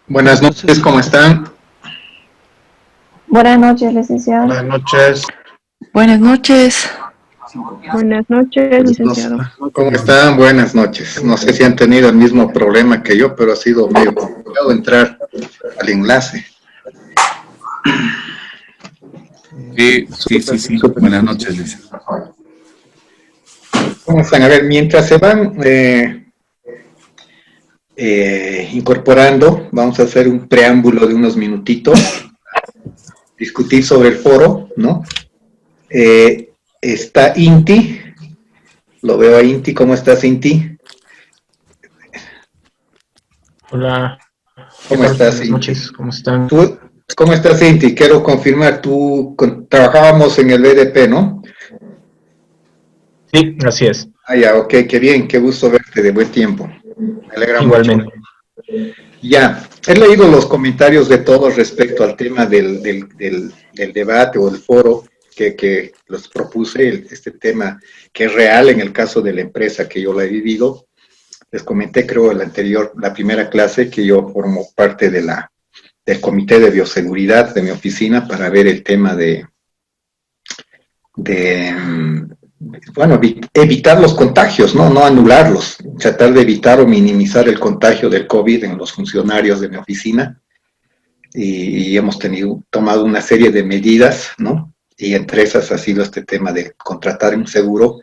Buenas noches, ¿cómo están? Buenas noches, licenciado. Buenas noches. Buenas noches. Buenas noches, licenciado. ¿Cómo están? Buenas noches. No sé si han tenido el mismo problema que yo, pero ha sido medio complicado entrar al enlace. Sí. Buenas noches, Liz. ¿Cómo están? A ver, mientras se van incorporando, vamos a hacer un preámbulo de unos minutitos, discutir sobre el foro, ¿no? Está Inti, lo veo a Inti. ¿Cómo estás, Inti? Hola. ¿Cómo estás, Buenas Inti? noches, ¿cómo están? ¿Tú, cómo estás, Inti? Quiero confirmar, trabajábamos en el BDP, ¿no? Sí, así es. Ah, ya, ok, qué bien, qué gusto verte, de buen tiempo. Me alegra Igualmente. mucho. Ya, he leído los comentarios de todos respecto al tema del debate o del foro que los propuse, este tema que es real en el caso de la empresa que yo la he vivido. Les comenté, creo, la primera clase, que yo formo parte del comité de bioseguridad de mi oficina para ver el tema bueno, evitar los contagios, ¿no? No anularlos, tratar de evitar o minimizar el contagio del COVID en los funcionarios de mi oficina. Y hemos tomado una serie de medidas, ¿no? Y entre esas ha sido este tema de contratar un seguro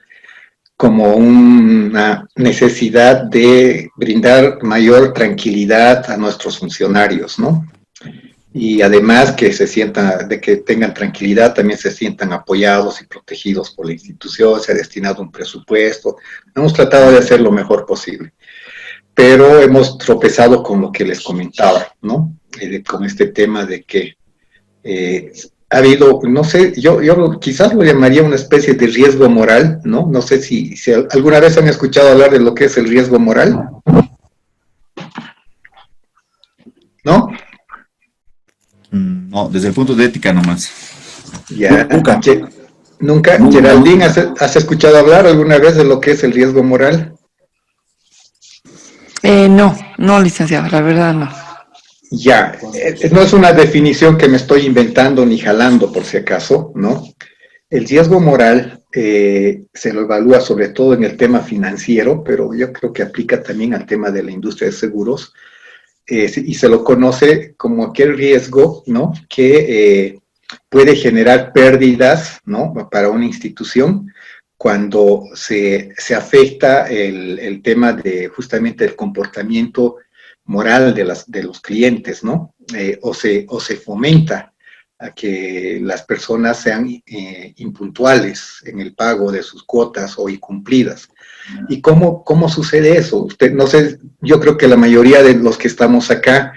como una necesidad de brindar mayor tranquilidad a nuestros funcionarios, ¿no? Y además que que tengan tranquilidad, también se sientan apoyados y protegidos por la institución. Se ha destinado un presupuesto. Hemos tratado de hacer lo mejor posible, pero hemos tropezado con lo que les comentaba, ¿no? Con este tema de que ha habido, no sé, yo quizás lo llamaría una especie de riesgo moral, ¿no? No sé si alguna vez han escuchado hablar de lo que es el riesgo moral, ¿no? No, desde el punto de ética nomás. Ya, Nunca. nunca. Nunca. Geraldine, ¿has escuchado hablar alguna vez de lo que es el riesgo moral? No, licenciado, la verdad no. Ya, no es una definición que me estoy inventando ni jalando por si acaso, ¿no? El riesgo moral se lo evalúa sobre todo en el tema financiero, pero yo creo que aplica también al tema de la industria de seguros, y se lo conoce como aquel riesgo, ¿no? Que puede generar pérdidas, ¿no? Para una institución cuando se afecta el tema de justamente el comportamiento moral de los clientes, ¿no? O se fomenta a que las personas sean impuntuales en el pago de sus cuotas o incumplidas. ¿Y cómo sucede eso? Usted, no sé, yo creo que la mayoría de los que estamos acá,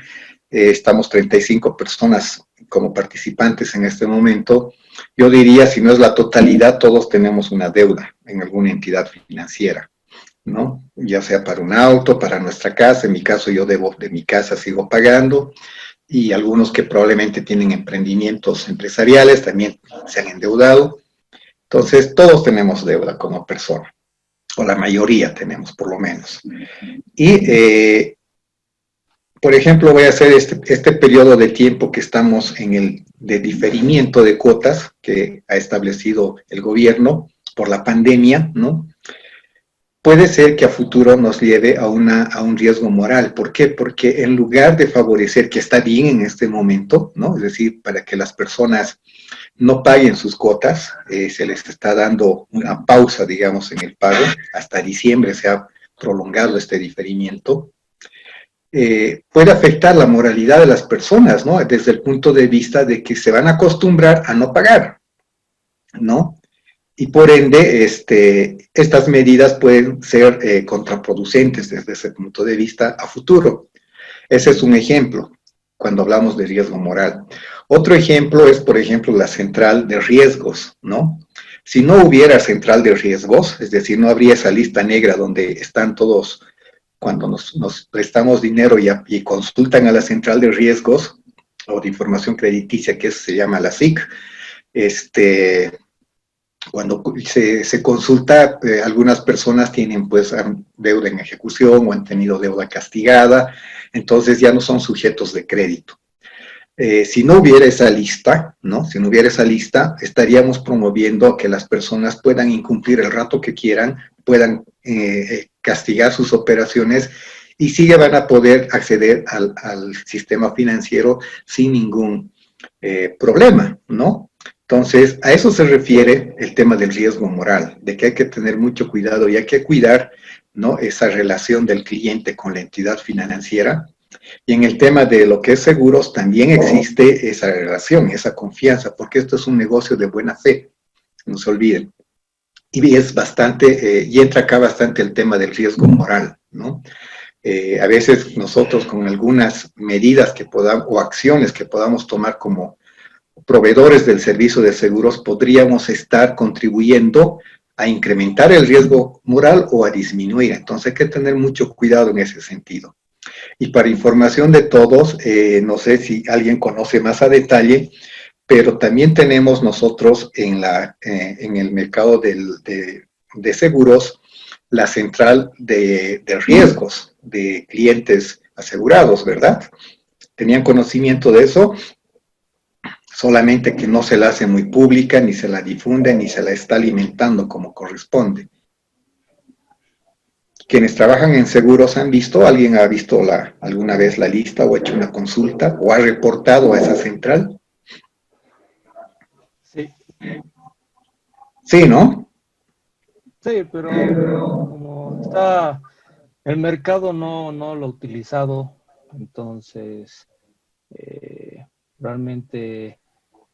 estamos 35 personas como participantes en este momento. Yo diría, si no es la totalidad, todos tenemos una deuda en alguna entidad financiera, ¿no? Ya sea para un auto, para nuestra casa. En mi caso, yo debo de mi casa, sigo pagando, y algunos que probablemente tienen emprendimientos empresariales también se han endeudado. Entonces, todos tenemos deuda como persona, o la mayoría tenemos, por lo menos. Y, por ejemplo, voy a hacer este periodo de tiempo que estamos en el de diferimiento de cuotas que ha establecido el gobierno por la pandemia, ¿no? Puede ser que a futuro nos lleve a un riesgo moral. ¿Por qué? Porque en lugar de favorecer, que está bien en este momento, ¿no? Es decir, para que las personas no paguen sus cuotas, se les está dando una pausa, digamos, en el pago. Hasta diciembre se ha prolongado este diferimiento. Puede afectar la moralidad de las personas, ¿no? Desde el punto de vista de que se van a acostumbrar a no pagar, ¿no? Y por ende, estas medidas pueden ser contraproducentes desde ese punto de vista a futuro. Ese es un ejemplo cuando hablamos de riesgo moral. Otro ejemplo es, por ejemplo, la central de riesgos, ¿no? Si no hubiera central de riesgos, es decir, no habría esa lista negra donde están todos, cuando nos prestamos dinero y consultan a la central de riesgos o de información crediticia, que se llama la SIC, cuando se consulta, algunas personas tienen pues deuda en ejecución o han tenido deuda castigada, Entonces ya no son sujetos de crédito. Si no hubiera esa lista, ¿no? Si no hubiera esa lista, estaríamos promoviendo que las personas puedan incumplir el rato que quieran, puedan castigar sus operaciones y sí van a poder acceder al sistema financiero sin ningún problema, ¿no? Entonces, a eso se refiere el tema del riesgo moral, de que hay que tener mucho cuidado y hay que cuidar, ¿no?, esa relación del cliente con la entidad financiera. Y en el tema de lo que es seguros, también existe esa relación, esa confianza, porque esto es un negocio de buena fe, no se olviden. Y es bastante, y entra acá bastante el tema del riesgo moral, ¿no? A veces nosotros con algunas medidas que podamos, o acciones que podamos tomar como proveedores del servicio de seguros, podríamos estar contribuyendo a incrementar el riesgo moral o a disminuir. Entonces hay que tener mucho cuidado en ese sentido. Y para información de todos, no sé si alguien conoce más a detalle, pero también tenemos nosotros en el mercado de seguros la central de riesgos de clientes asegurados, ¿verdad? ¿Tenían conocimiento de eso? Solamente que no se la hace muy pública, ni se la difunde, ni se la está alimentando como corresponde. Quienes trabajan en seguros han visto, ¿alguien ha visto alguna vez la lista o ha hecho una consulta o ha reportado a esa central? Sí. Sí, ¿no? Sí, pero como está el mercado no lo ha utilizado, entonces realmente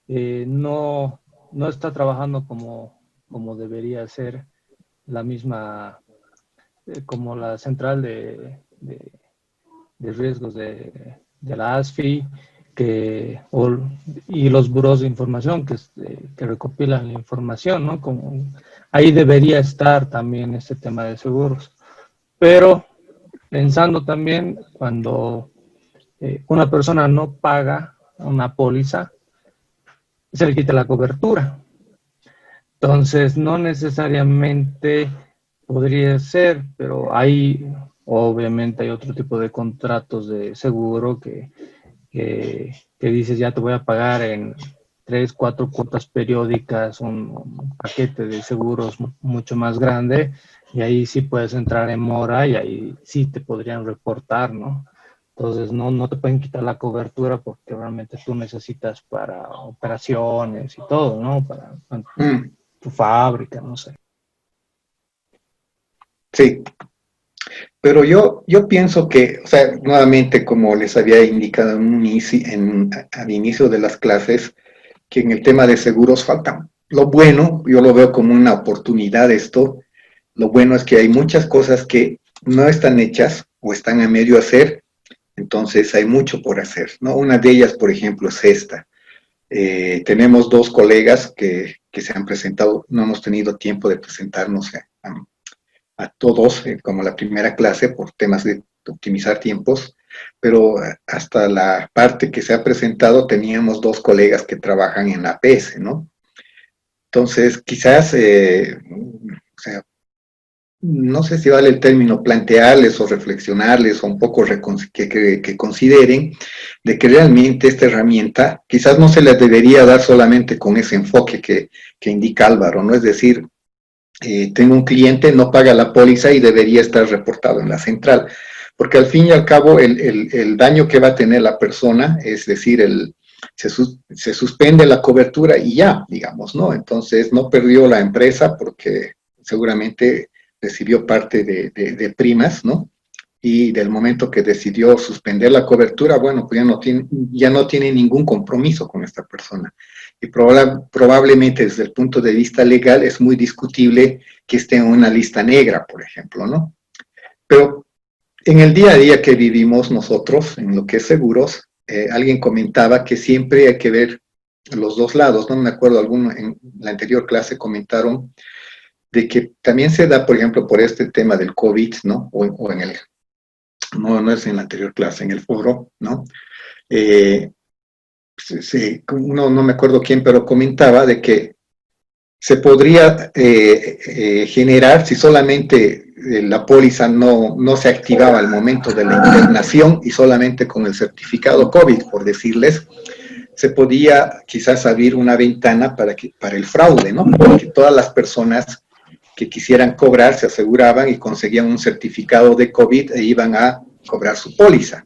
no está trabajando como debería ser la misma, como la central de riesgos de la ASFI y los buros de información que recopilan la información, ¿no? Ahí debería estar también este tema de seguros. Pero pensando también cuando una persona no paga una póliza, se le quita la cobertura. Entonces, no necesariamente podría ser, pero obviamente hay otro tipo de contratos de seguro que dices, ya te voy a pagar en 3, 4 cuotas periódicas, un paquete de seguros mucho más grande, y ahí sí puedes entrar en mora y ahí sí te podrían reportar, ¿no? Entonces no te pueden quitar la cobertura porque realmente tú necesitas para operaciones y todo, ¿no? Para tu fábrica, no sé. Sí. Pero yo pienso que, o sea, nuevamente, como les había indicado al inicio de las clases, que en el tema de seguros falta. Lo bueno, yo lo veo como una oportunidad esto, lo bueno es que hay muchas cosas que no están hechas o están a medio hacer, entonces hay mucho por hacer, ¿no? Una de ellas, por ejemplo, es esta. Tenemos 2 colegas que se han presentado, no hemos tenido tiempo de presentarnos a todos como la primera clase por temas de optimizar tiempos, pero hasta la parte que se ha presentado teníamos 2 colegas que trabajan en la APS, ¿no? Entonces, quizás, o sea, no sé si vale el término plantearles o reflexionarles o un poco que consideren de que realmente esta herramienta quizás no se les debería dar solamente con ese enfoque que indica Álvaro, ¿no? Es decir, tengo un cliente, no paga la póliza y debería estar reportado en la central, porque al fin y al cabo el daño que va a tener la persona, es decir, se suspende la cobertura y ya, digamos, ¿no? Entonces no perdió la empresa porque seguramente recibió parte de primas, ¿no? Y del momento que decidió suspender la cobertura, bueno, pues ya no tiene ningún compromiso con esta persona. Y probablemente desde el punto de vista legal es muy discutible que esté en una lista negra, por ejemplo, ¿no? Pero en el día a día que vivimos nosotros, en lo que es seguros, alguien comentaba que siempre hay que ver los 2 lados, ¿no? Me acuerdo, alguno en la anterior clase comentaron de que también se da, por ejemplo, por este tema del COVID, ¿no? O en no es en la anterior clase, en el foro, ¿no? No me acuerdo quién, pero comentaba de que se podría generar, si solamente la póliza no se activaba al momento de la internación y solamente con el certificado COVID, por decirles, se podía quizás abrir una ventana para el fraude, ¿no? Porque todas las personas que quisieran cobrar se aseguraban y conseguían un certificado de COVID e iban a cobrar su póliza,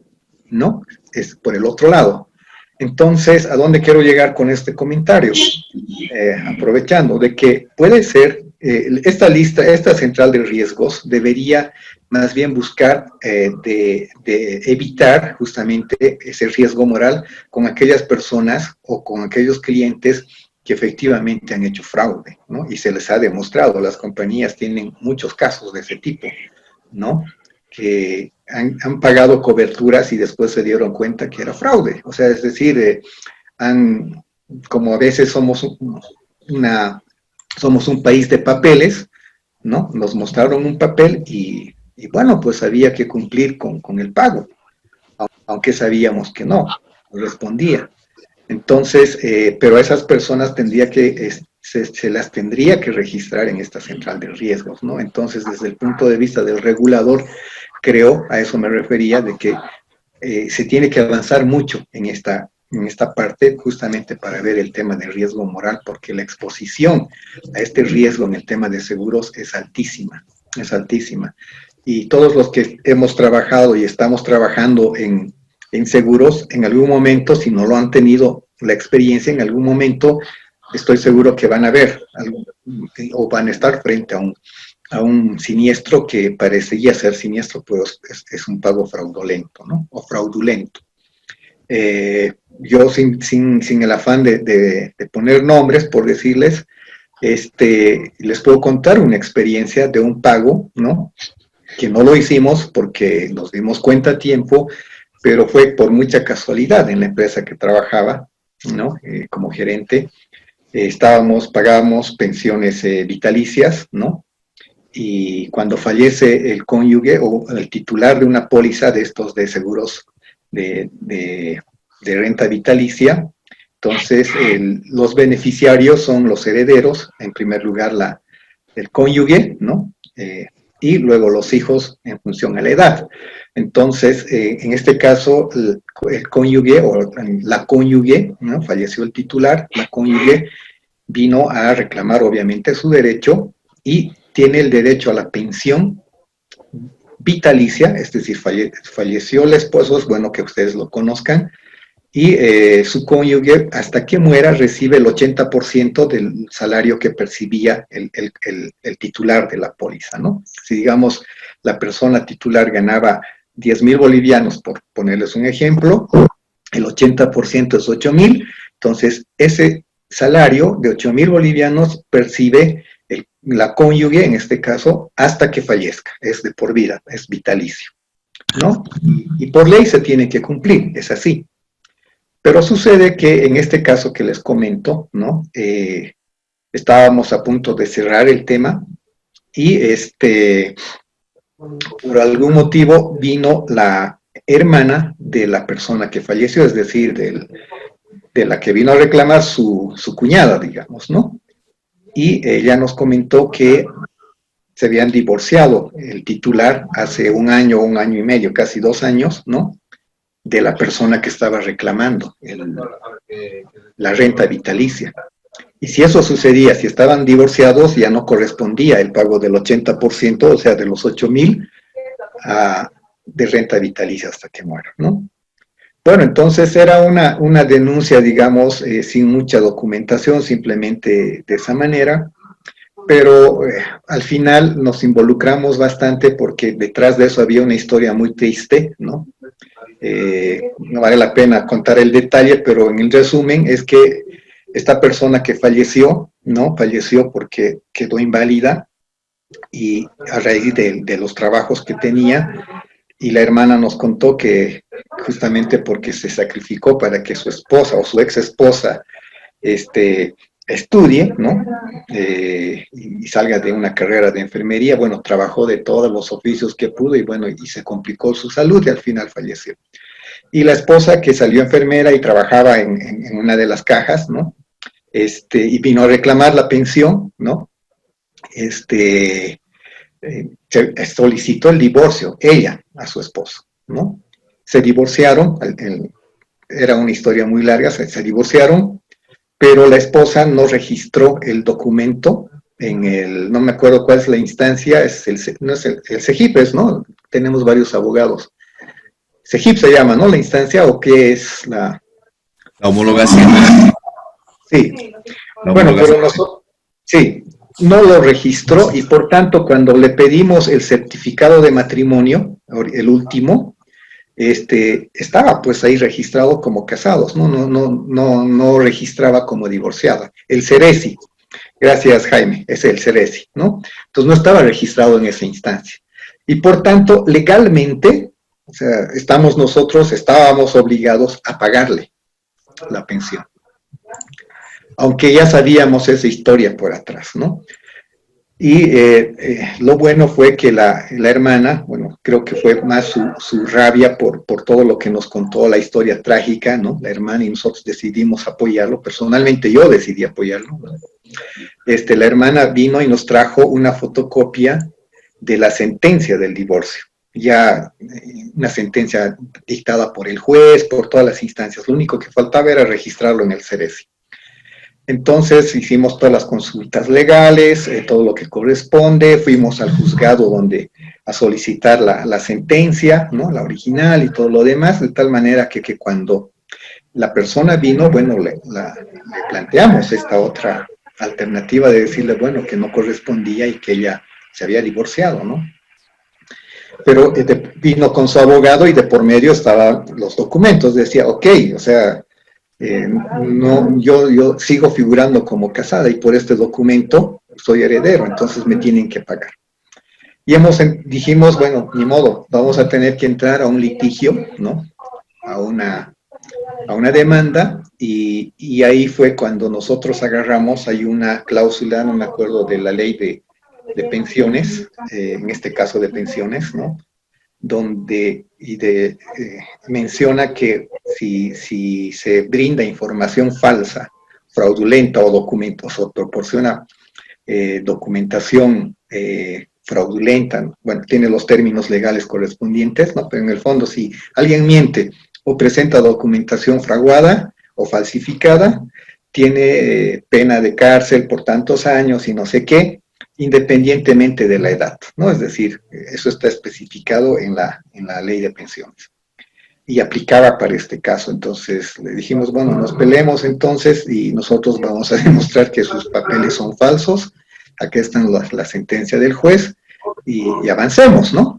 ¿no? Es por el otro lado. Entonces, ¿a dónde quiero llegar con este comentario? Aprovechando de que puede ser, esta central de riesgos debería más bien buscar de evitar justamente ese riesgo moral con aquellas personas o con aquellos clientes que efectivamente han hecho fraude, ¿no? Y se les ha demostrado, las compañías tienen muchos casos de ese tipo, ¿no? Que han pagado coberturas y después se dieron cuenta que era fraude. O sea, es decir, como a veces somos un país de papeles, ¿no? Nos mostraron un papel y bueno, pues había que cumplir con el pago, aunque sabíamos que no respondía. Entonces, pero a esas personas se las tendría que registrar en esta central de riesgos, ¿no? Entonces, desde el punto de vista del regulador, creo, a eso me refería, de que se tiene que avanzar mucho en esta parte, justamente para ver el tema del riesgo moral, porque la exposición a este riesgo en el tema de seguros es altísima, es altísima. Y todos los que hemos trabajado y estamos trabajando en seguros, en algún momento, si no lo han tenido la experiencia, en algún momento estoy seguro que van a ver o van a estar frente a un siniestro que parecería ser siniestro, pero es un pago fraudulento, ¿no? O fraudulento. Yo sin el afán de poner nombres, por decirles, les puedo contar una experiencia de un pago, ¿no? Que no lo hicimos porque nos dimos cuenta a tiempo, pero fue por mucha casualidad en la empresa que trabajaba, ¿no? Como gerente. Pagábamos pensiones vitalicias, ¿no? Y cuando fallece el cónyuge o el titular de una póliza de estos de seguros de renta vitalicia, entonces los beneficiarios son los herederos, en primer lugar el cónyuge, ¿no? Y luego los hijos en función a la edad. Entonces, en este caso, el cónyuge o la cónyuge, ¿no? Falleció el titular, la cónyuge vino a reclamar obviamente su derecho y tiene el derecho a la pensión vitalicia, es decir, falleció el esposo, es bueno que ustedes lo conozcan, y su cónyuge hasta que muera recibe el 80% del salario que percibía el titular de la póliza, ¿no? Si digamos la persona titular ganaba 10,000 bolivianos, por ponerles un ejemplo, el 80% es 8,000, entonces ese salario de 8,000 bolivianos percibe la cónyuge, en este caso, hasta que fallezca, es de por vida, es vitalicio, ¿no? Y por ley se tiene que cumplir, es así. Pero sucede que en este caso que les comento, ¿no? Estábamos a punto de cerrar el tema y por algún motivo vino la hermana de la persona que falleció, es decir, de la que vino a reclamar su cuñada, digamos, ¿no? Y ella nos comentó que se habían divorciado el titular hace un año y medio, casi 2 años, ¿no? De la persona que estaba reclamando la renta vitalicia. Y si eso sucedía, si estaban divorciados, ya no correspondía el pago del 80%, o sea, de los 8,000 de renta vitalicia hasta que muera, ¿no? Bueno, entonces era una denuncia, digamos, sin mucha documentación, simplemente de esa manera, pero al final nos involucramos bastante porque detrás de eso había una historia muy triste, ¿no? No vale la pena contar el detalle, pero en el resumen es que esta persona que falleció, ¿no? Falleció porque quedó inválida y a raíz de los trabajos que tenía, y la hermana nos contó que justamente porque se sacrificó para que su esposa o su ex esposa estudie, ¿no? Y salga de una carrera de enfermería, bueno, trabajó de todos los oficios que pudo y bueno, y se complicó su salud y al final falleció. Y la esposa que salió enfermera y trabajaba en una de las cajas, ¿no? Y vino a reclamar la pensión, ¿no? solicitó el divorcio, ella, a su esposo, ¿no? Se divorciaron, era una historia muy larga, se divorciaron, pero la esposa no registró el documento no me acuerdo cuál es la instancia, no es el CEGIP, ¿no? Tenemos varios abogados. CEGIP se llama, ¿no? La instancia, ¿o qué es la homologación? Sí. Bueno, pero nosotros, sí, no lo registró y por tanto cuando le pedimos el certificado de matrimonio, el último, estaba pues ahí registrado como casados, no registraba como divorciada. El Ceresi, gracias Jaime, es el Ceresi, ¿no? Entonces no estaba registrado en esa instancia. Y por tanto, legalmente, o sea, estábamos obligados a pagarle la pensión. Aunque ya sabíamos esa historia por atrás, ¿no? Y lo bueno fue que la hermana, bueno, creo que fue más su rabia por todo lo que nos contó la historia trágica, ¿no? La hermana y nosotros decidimos apoyarlo, personalmente yo decidí apoyarlo, ¿no? La hermana vino y nos trajo una fotocopia de la sentencia del divorcio, ya una sentencia dictada por el juez, por todas las instancias, lo único que faltaba era registrarlo en el Ceresi. Entonces hicimos todas las consultas legales, todo lo que corresponde, fuimos al juzgado a solicitar la sentencia, ¿no? La original y todo lo demás, de tal manera que cuando la persona vino, bueno, le planteamos esta otra alternativa de decirle, bueno, que no correspondía y que ella se había divorciado, ¿no? Pero vino con su abogado y de por medio estaban los documentos, decía, ok, o sea, no, yo sigo figurando como casada y por este documento soy heredero, entonces me tienen que pagar. Y dijimos, bueno, ni modo, vamos a tener que entrar a un litigio, ¿no? A una demanda y ahí fue cuando nosotros agarramos, hay una cláusula, no me acuerdo de la ley de pensiones, en este caso de pensiones, ¿no? Donde menciona que si se brinda información falsa, fraudulenta o documentos, o proporciona documentación fraudulenta, bueno, tiene los términos legales correspondientes, ¿no? Pero en el fondo, si alguien miente o presenta documentación fraguada o falsificada, tiene pena de cárcel por tantos años y no sé qué, independientemente de la edad, ¿no? Es decir, eso está especificado en la ley de pensiones y aplicaba para este caso. Entonces le dijimos, bueno, nos peleemos entonces y nosotros vamos a demostrar que sus papeles son falsos, aquí están la sentencia del juez y avancemos, ¿no?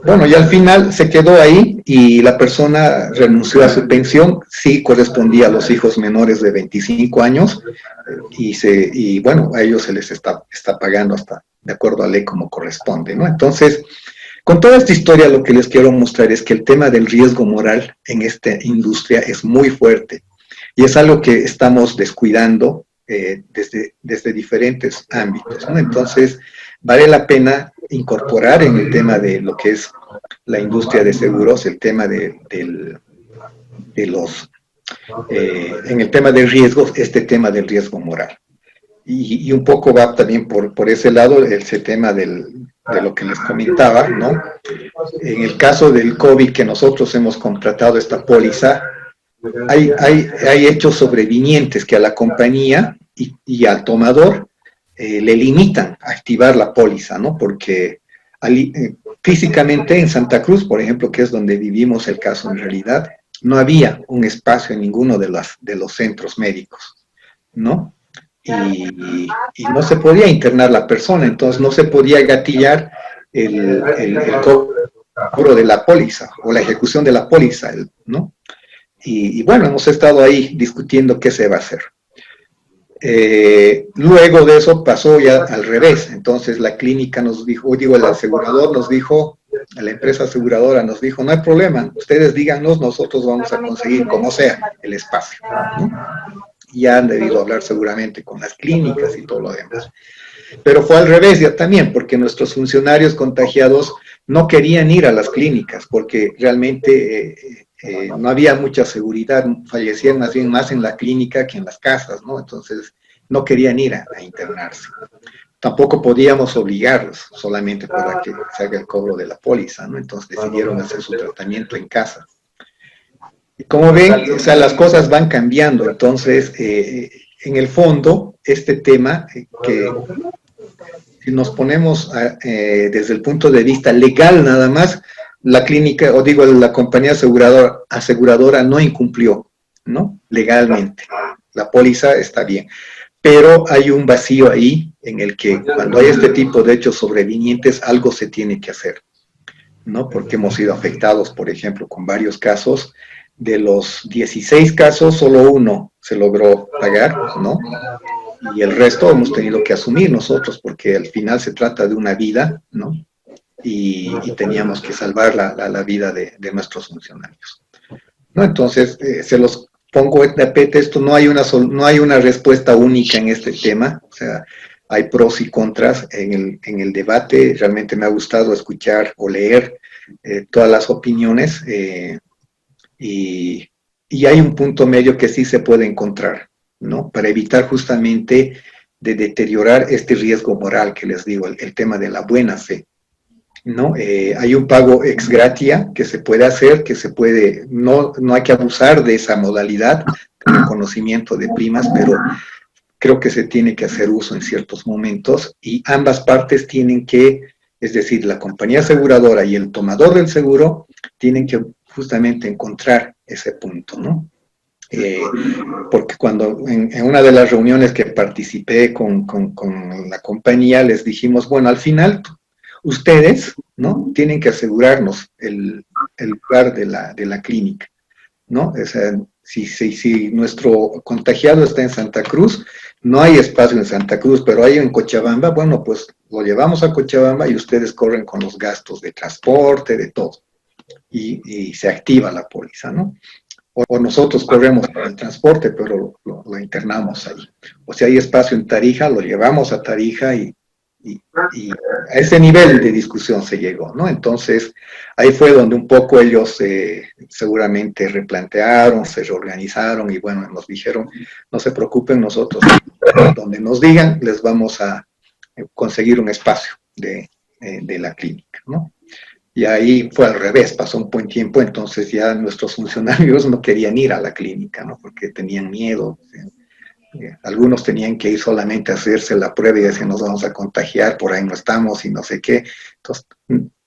Bueno, y al final se quedó ahí y la persona renunció a su pensión, sí correspondía a los hijos menores de 25 años y bueno, a ellos se les está pagando hasta de acuerdo a ley como corresponde, ¿no? Entonces, con toda esta historia lo que les quiero mostrar es que el tema del riesgo moral en esta industria es muy fuerte y es algo que estamos descuidando desde diferentes ámbitos, ¿no? Entonces, vale la pena incorporar en el tema de lo que es la industria de seguros, el tema en el tema de riesgos, este tema del riesgo moral. Y un poco va también por ese lado ese tema de lo que les comentaba, ¿no? En el caso del COVID que nosotros hemos contratado esta póliza, hay hechos sobrevinientes que a la compañía y al tomador le limitan a activar la póliza, ¿no? Porque físicamente en Santa Cruz, por ejemplo, que es donde vivimos el caso en realidad, no había un espacio en ninguno de los centros médicos, ¿no? Y no se podía internar la persona, entonces no se podía gatillar el cobro de la póliza o la ejecución de la póliza, ¿no? Y bueno, hemos estado ahí discutiendo qué se va a hacer. Luego de eso pasó ya al revés, entonces la clínica nos dijo, el asegurador nos dijo, la empresa aseguradora nos dijo, no hay problema, ustedes díganos, nosotros vamos a conseguir como sea el espacio, ¿no? Ya han debido hablar seguramente con las clínicas y todo lo demás. Pero fue al revés ya también, porque nuestros funcionarios contagiados no querían ir a las clínicas, porque realmente no había mucha seguridad, fallecían más en la clínica que en las casas, ¿no? Entonces no querían ir a internarse. tampoco podíamos obligarlos solamente para que se haga el cobro de la póliza, ¿no? Entonces decidieron hacer su tratamiento en casa. Y como ven, o sea, las cosas van cambiando, entonces, en el fondo, este tema, que si nos ponemos desde el punto de vista legal nada más, la clínica, o digo, la compañía aseguradora no incumplió, ¿no? Legalmente. La póliza está bien. Pero hay un vacío ahí en el que cuando hay este tipo de hechos sobrevinientes, algo se tiene que hacer, ¿no? Porque hemos sido afectados, por ejemplo, con varios casos. De los 16 casos, solo uno se logró pagar, ¿no? Y el resto hemos tenido que asumir nosotros, porque al final se trata de una vida, ¿no? Y teníamos que salvar la vida de nuestros funcionarios, ¿no? Entonces, se los pongo de tapete, esto no hay una respuesta única en este tema, o sea, hay pros y contras en el debate. Realmente me ha gustado escuchar o leer todas las opiniones, y hay un punto medio que sí se puede encontrar, ¿no? Para evitar justamente de deteriorar este riesgo moral que les digo, el tema de la buena fe, ¿no? Hay un pago ex gratia que se puede hacer, que se puede, no hay que abusar de esa modalidad de reconocimiento de primas, pero creo que se tiene que hacer uso en ciertos momentos, y ambas partes tienen que, es decir, la compañía aseguradora y el tomador del seguro tienen que justamente encontrar ese punto, ¿no? Porque cuando en una de las reuniones que participé con la compañía, les dijimos, bueno, al final ustedes, ¿no? Tienen que asegurarnos el lugar de la clínica, ¿no? O sea, si nuestro contagiado está en Santa Cruz, no hay espacio en Santa Cruz, pero hay en Cochabamba, bueno, pues lo llevamos a Cochabamba y ustedes corren con los gastos de transporte, de todo. Y se activa la póliza, ¿no? O nosotros corremos para el transporte, pero lo internamos ahí. O si hay espacio en Tarija, lo llevamos a Tarija, y a ese nivel de discusión se llegó, ¿no? Entonces, ahí fue donde un poco ellos seguramente replantearon, se reorganizaron y bueno, nos dijeron, no se preocupen, nosotros, donde nos digan, les vamos a conseguir un espacio de la clínica, ¿no? Y ahí fue al revés, pasó un buen tiempo, entonces ya nuestros funcionarios no querían ir a la clínica, ¿no? Porque tenían miedo. Algunos tenían que ir solamente a hacerse la prueba y decir, nos vamos a contagiar, por ahí no estamos y no sé qué. Entonces,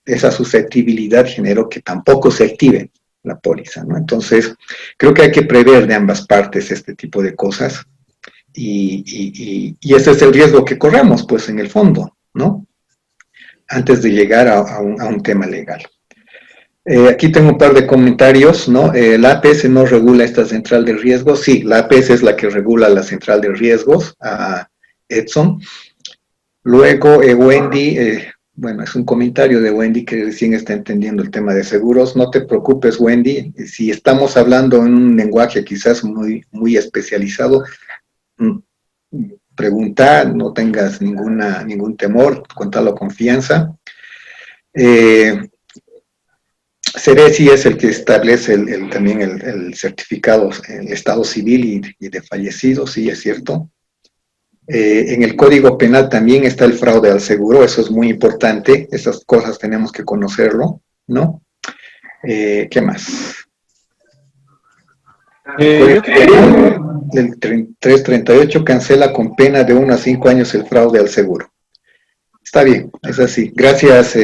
esa susceptibilidad generó que tampoco se active la póliza, ¿no? Entonces, creo que hay que prever de ambas partes este tipo de cosas, y ese es el riesgo que corremos, pues, en el fondo, ¿no? Antes de llegar a un tema legal. Aquí tengo un par de comentarios, ¿no? La APS no regula esta central de riesgos. Sí, la APS es la que regula la central de riesgos, Edson. Luego, Wendy, bueno, es un comentario de Wendy que recién está entendiendo el tema de seguros. No te preocupes, Wendy, si estamos hablando en un lenguaje quizás muy especializado, pregunta, no tengas ningún temor, contalo confianza. Ceresi es el que establece también el certificado, el estado civil y de fallecidos, sí, es cierto. En el Código Penal también está el fraude al seguro, eso es muy importante, esas cosas tenemos que conocerlo, ¿no? ¿Qué más? El 338 cancela con pena de 1 a 5 años el fraude al seguro. Está bien, es así. Gracias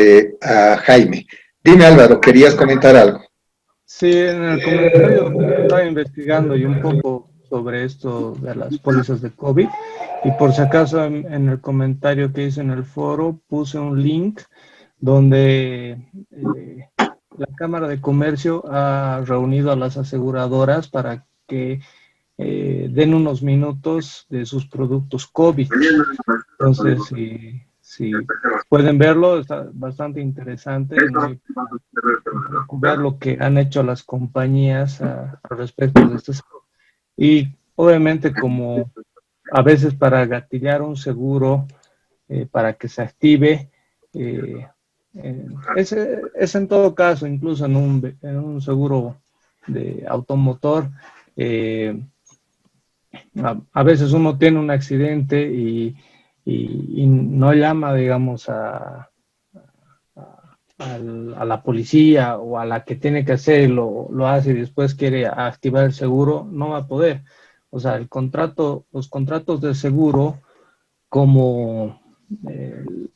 a Jaime. Dime, Álvaro, ¿querías comentar algo? Sí, en el comentario estaba investigando y un poco sobre esto de las pólizas de COVID, y por si acaso en el comentario que hice en el foro puse un link donde la Cámara de Comercio ha reunido a las aseguradoras para que den unos minutos de sus productos COVID. Entonces, si pueden verlo, está bastante interesante, ver lo que han hecho las compañías al respecto de esto. Y obviamente, como a veces para gatillar un seguro, para que se active, es en todo caso, incluso en un seguro de automotor, a veces uno tiene un accidente y y no llama, digamos, a la policía o a la que tiene que hacer y lo hace y después quiere activar el seguro, no va a poder. O sea, los contratos de seguro, como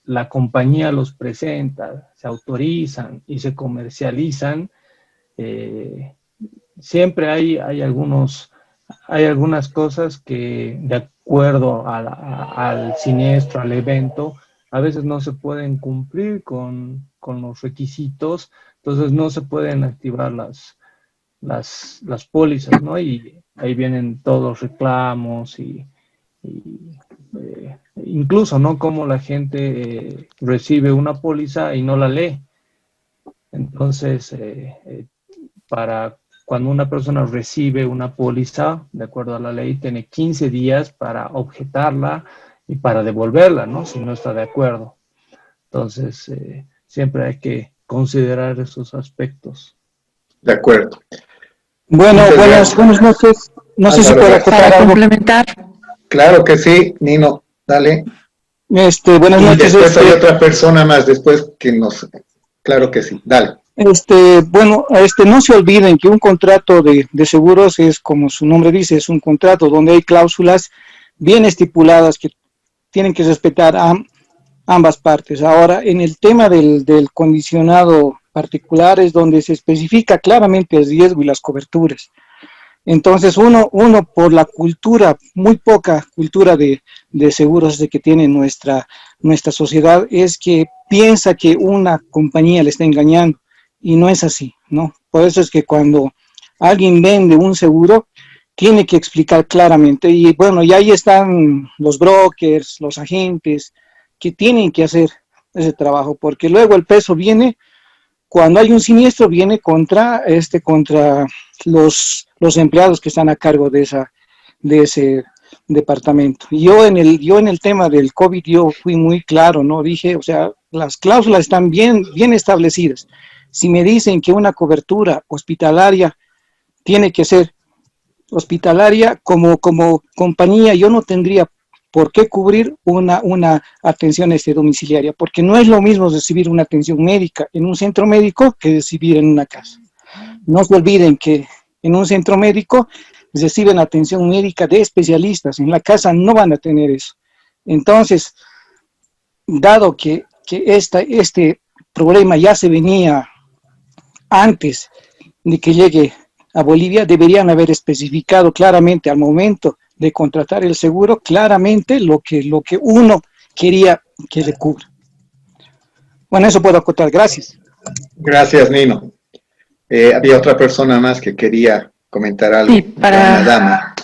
la compañía los presenta, se autorizan y se comercializan, siempre hay algunas cosas que, de acuerdo al siniestro, al evento, a veces no se pueden cumplir con los requisitos, entonces no se pueden activar las pólizas, ¿no? Y ahí vienen todos los reclamos incluso, ¿no? Cómo la gente recibe una póliza y no la lee. Entonces, para cuando una persona recibe una póliza, de acuerdo a la ley, tiene 15 días para objetarla y para devolverla, ¿no? Si no está de acuerdo. Entonces, siempre hay que considerar esos aspectos. De acuerdo. Bueno, buenas noches. No sé si puedo acotar Para algo. complementar, Claro que sí, Nino, dale. Buenas Y noches. después hay otra persona más, después que nos... Claro que sí, dale. No se olviden que un contrato de seguros es, como su nombre dice, es un contrato donde hay cláusulas bien estipuladas que tienen que respetar a ambas partes. Ahora, en el tema del condicionado particular es donde se especifica claramente el riesgo y las coberturas. Entonces, uno por la cultura, muy poca cultura de seguros de que tiene nuestra sociedad, es que piensa que una compañía le está engañando, y no es así, ¿no? Por eso es que cuando alguien vende un seguro, tiene que explicar claramente, y bueno, y ahí están los brokers, los agentes, que tienen que hacer ese trabajo, porque luego el peso viene, cuando hay un siniestro, viene contra los empleados que están a cargo de ese departamento. Yo en el tema del COVID, yo fui muy claro, ¿no? Dije, o sea, las cláusulas están bien establecidas. Si me dicen que una cobertura hospitalaria tiene que ser hospitalaria, como compañía, yo no tendría por qué cubrir una atención domiciliaria, porque no es lo mismo recibir una atención médica en un centro médico que recibir en una casa. No se olviden que en un centro médico reciben atención médica de especialistas, en la casa no van a tener eso. Entonces, dado que este problema ya se venía antes de que llegue a Bolivia, deberían haber especificado claramente al momento de contratar el seguro, claramente lo que uno quería que le cubra. Bueno, eso puedo acotar. Gracias. Gracias, Nino. Había otra persona más que quería comentar algo. sí, Una dama.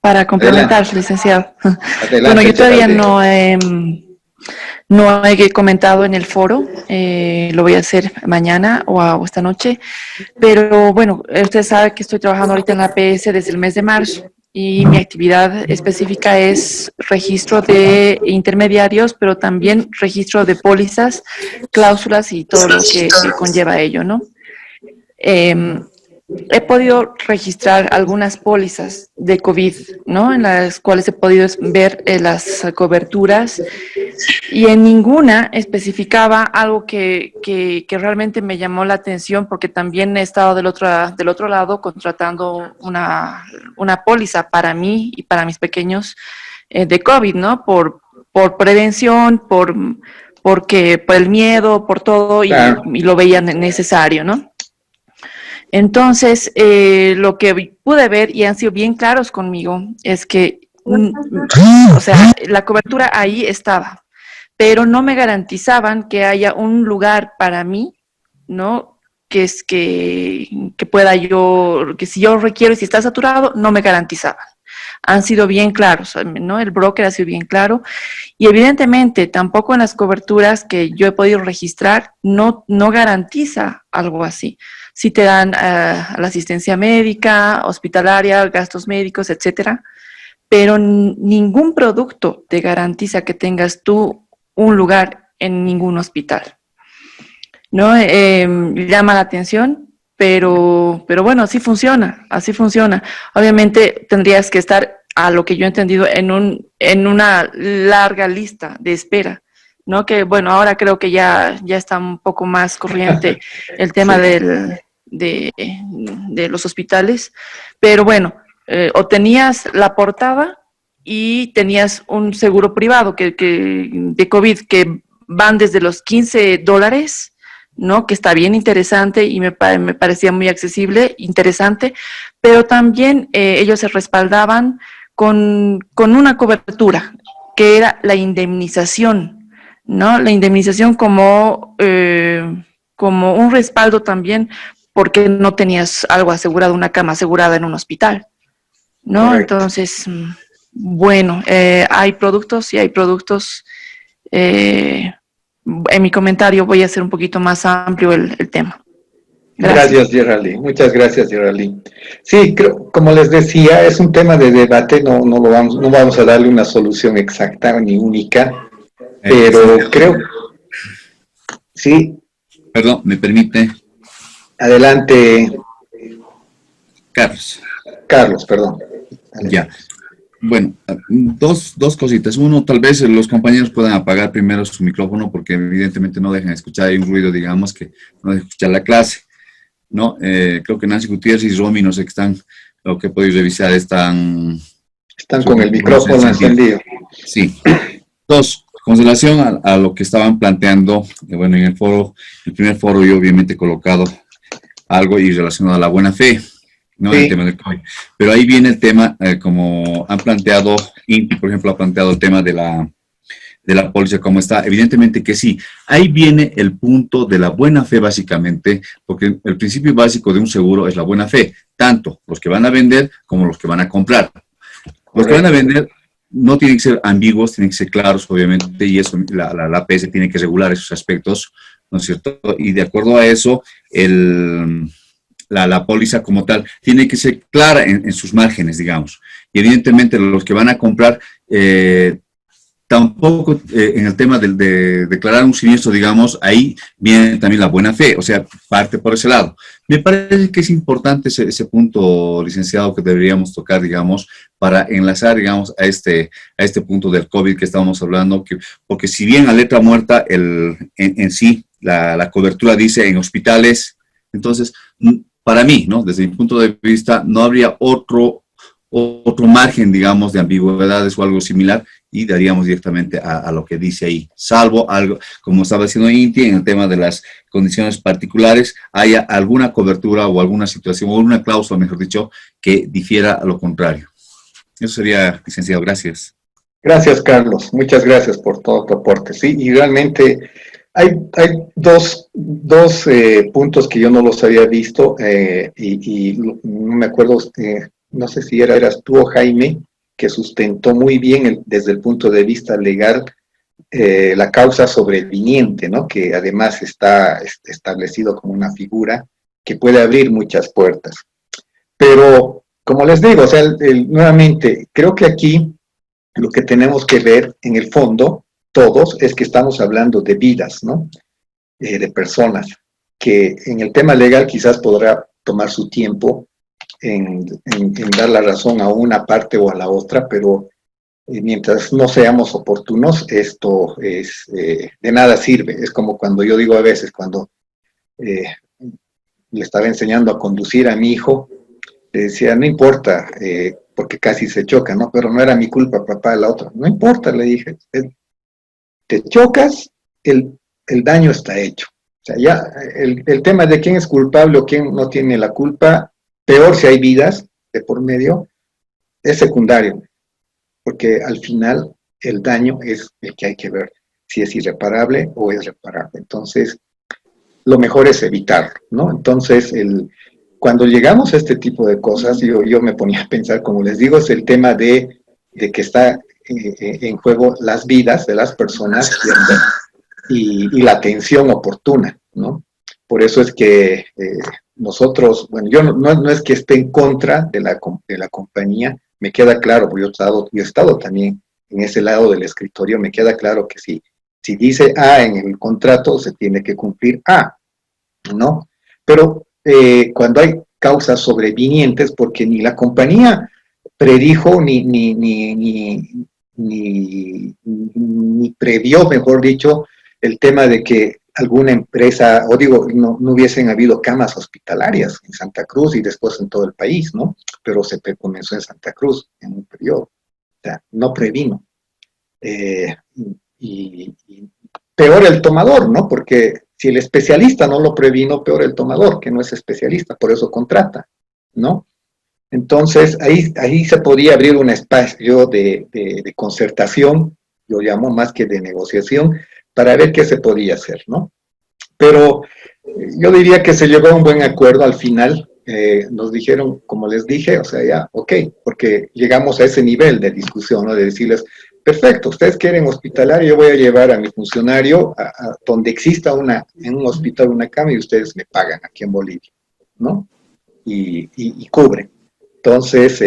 para complementar, Adelante. licenciado. Adelante, Bueno, yo todavía Geraldine. no he comentado en el foro, lo voy a hacer mañana o esta noche, pero bueno, usted sabe que estoy trabajando ahorita en la APS desde el mes de marzo y mi actividad específica es registro de intermediarios, pero también registro de pólizas, cláusulas y todo lo que conlleva ello, ¿no? He podido registrar algunas pólizas de COVID, ¿no? En las cuales he podido ver las coberturas y en ninguna especificaba algo que realmente me llamó la atención, porque también he estado del otro lado contratando una póliza para mí y para mis pequeños de COVID, ¿no? Por prevención, por el miedo, por todo, Claro. y lo veían necesario, ¿no? Entonces, lo que pude ver, y han sido bien claros conmigo, es que, o sea, la cobertura ahí estaba, pero no me garantizaban que haya un lugar para mí, ¿no? Que pueda que si yo requiero y si está saturado, no me garantizaban. Han sido bien claros, ¿no? El broker ha sido bien claro. Y evidentemente, tampoco en las coberturas que yo he podido registrar, no garantiza algo así. Si te dan la asistencia médica, hospitalaria, gastos médicos, etcétera, pero ningún producto te garantiza que tengas tú un lugar en ningún hospital, ¿no? Llama la atención, pero bueno, así funciona. Obviamente tendrías que estar a lo que yo he entendido, en una larga lista de espera, ¿no? Que bueno, ahora creo que ya está un poco más corriente el tema Sí. de los hospitales, pero bueno, o tenías la portada y tenías un seguro privado de COVID que van desde los $15, ¿no? Que está bien interesante y me parecía muy accesible, interesante, pero también ellos se respaldaban con una cobertura, que era la indemnización, ¿no? La indemnización como un respaldo también, porque no tenías algo asegurado, una cama asegurada en un hospital, ¿no? Correcto. Entonces, bueno, hay productos y hay productos. En mi comentario voy a hacer un poquito más amplio el tema. Gracias, Geraldine. Muchas gracias, Geraldine. Sí, creo, como les decía, es un tema de debate, no vamos a darle una solución exacta ni única, pero creo, sí, Perdón, ¿me permite? adelante, Carlos. Carlos, perdón. Ya. Bueno, dos cositas. Uno, tal vez los compañeros puedan apagar primero su micrófono porque evidentemente no dejan escuchar. Hay un ruido, digamos, que no deja escuchar la clase, ¿no? Creo que Nancy Gutiérrez y Romy, no sé qué están, lo que podéis revisar, están con el micrófono encendido. Sí. Dos, con relación a lo que estaban planteando, bueno, en el primer foro yo obviamente he colocado algo y relacionado a la buena fe, ¿no? Sí. El tema del COVID. Pero ahí viene el tema, como han planteado, INPI, por ejemplo, ha planteado el tema de la póliza, cómo está. Evidentemente que sí. Ahí viene el punto de la buena fe, básicamente, porque el principio básico de un seguro es la buena fe, tanto los que van a vender como los que van a comprar. Los que van a vender no tienen que ser ambiguos, tienen que ser claros, obviamente, y eso la APS tiene que regular esos aspectos, ¿no es cierto? Y de acuerdo a eso, la póliza como tal tiene que ser clara en sus márgenes, digamos. Y evidentemente los que van a comprar, tampoco en el tema de declarar un siniestro, digamos, ahí viene también la buena fe, o sea, parte por ese lado. Me parece que es importante ese punto, licenciado, que deberíamos tocar, digamos, para enlazar, digamos, a este punto del COVID que estábamos hablando, porque si bien a letra muerta en sí la cobertura dice en hospitales, entonces, para mí, ¿no? Desde mi punto de vista, no habría otro margen, digamos, de ambigüedades o algo similar, y daríamos directamente a lo que dice ahí, salvo algo, como estaba diciendo Inti, en el tema de las condiciones particulares, haya alguna cobertura o alguna situación, o una cláusula, mejor dicho, que difiera a lo contrario. Eso sería, licenciado, gracias. Gracias, Carlos. Muchas gracias por todo tu aporte. Sí, y realmente hay dos puntos que yo no los había visto y no me acuerdo, no sé si eras tú o Jaime, que sustentó muy bien desde el punto de vista legal la causa sobreviniente, ¿no? Que además está establecido como una figura que puede abrir muchas puertas. Pero, como les digo, o sea, nuevamente, creo que aquí lo que tenemos que ver en el fondo, todos, es que estamos hablando de vidas, ¿no? De personas, que en el tema legal quizás podrá tomar su tiempo en dar la razón a una parte o a la otra, pero mientras no seamos oportunos, esto es de nada sirve. Es como cuando yo digo a veces, cuando le estaba enseñando a conducir a mi hijo, le decía, no importa, porque casi se choca, ¿no? Pero no era mi culpa, papá, la otra. No importa, le dije, te chocas, el daño está hecho. O sea, ya el tema de quién es culpable o quién no tiene la culpa, peor si hay vidas de por medio, es secundario, porque al final el daño es el que hay que ver, si es irreparable o es reparable. Entonces, lo mejor es evitarlo, ¿no? Entonces, cuando llegamos a este tipo de cosas, yo me ponía a pensar, como les digo, es el tema de que está en juego las vidas de las personas y la atención oportuna, ¿no? Por eso es que nosotros, bueno, yo no es que esté en contra de la compañía, me queda claro, porque yo he estado también en ese lado del escritorio, me queda claro que si dice A en el contrato, se tiene que cumplir A, ¿no? Pero cuando hay causas sobrevinientes, porque ni la compañía predijo ni previó, mejor dicho, el tema de que alguna empresa, o digo, no hubiesen habido camas hospitalarias en Santa Cruz y después en todo el país, ¿no? Pero se comenzó en Santa Cruz en un periodo. O sea, no previno. Y peor el tomador, ¿no? Porque si el especialista no lo previno, peor el tomador, que no es especialista, por eso contrata, ¿no? Entonces, ahí se podía abrir un espacio de concertación, yo llamo más que de negociación, para ver qué se podía hacer, ¿no? Pero yo diría que se llegó a un buen acuerdo al final. Nos dijeron, como les dije, o sea, ya, ok, porque llegamos a ese nivel de discusión, ¿no? De decirles, perfecto, ustedes quieren hospitalario, yo voy a llevar a mi funcionario a donde exista en un hospital una cama y ustedes me pagan aquí en Bolivia, ¿no? Y cubren. Entonces,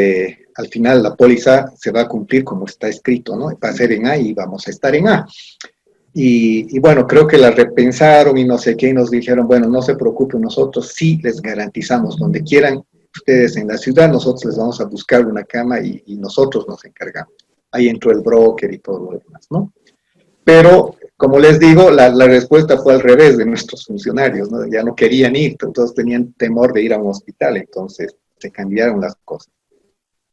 al final la póliza se va a cumplir como está escrito, ¿no? Va a ser en A y vamos a estar en A. Y bueno, creo que la repensaron y no sé qué, y nos dijeron, bueno, no se preocupen, nosotros sí les garantizamos, donde quieran ustedes en la ciudad, nosotros les vamos a buscar una cama y nosotros nos encargamos. Ahí entró el broker y todo lo demás, ¿no? Pero, como les digo, la respuesta fue al revés de nuestros funcionarios, ¿no? Ya no querían ir, todos tenían temor de ir a un hospital, entonces se cambiaron las cosas.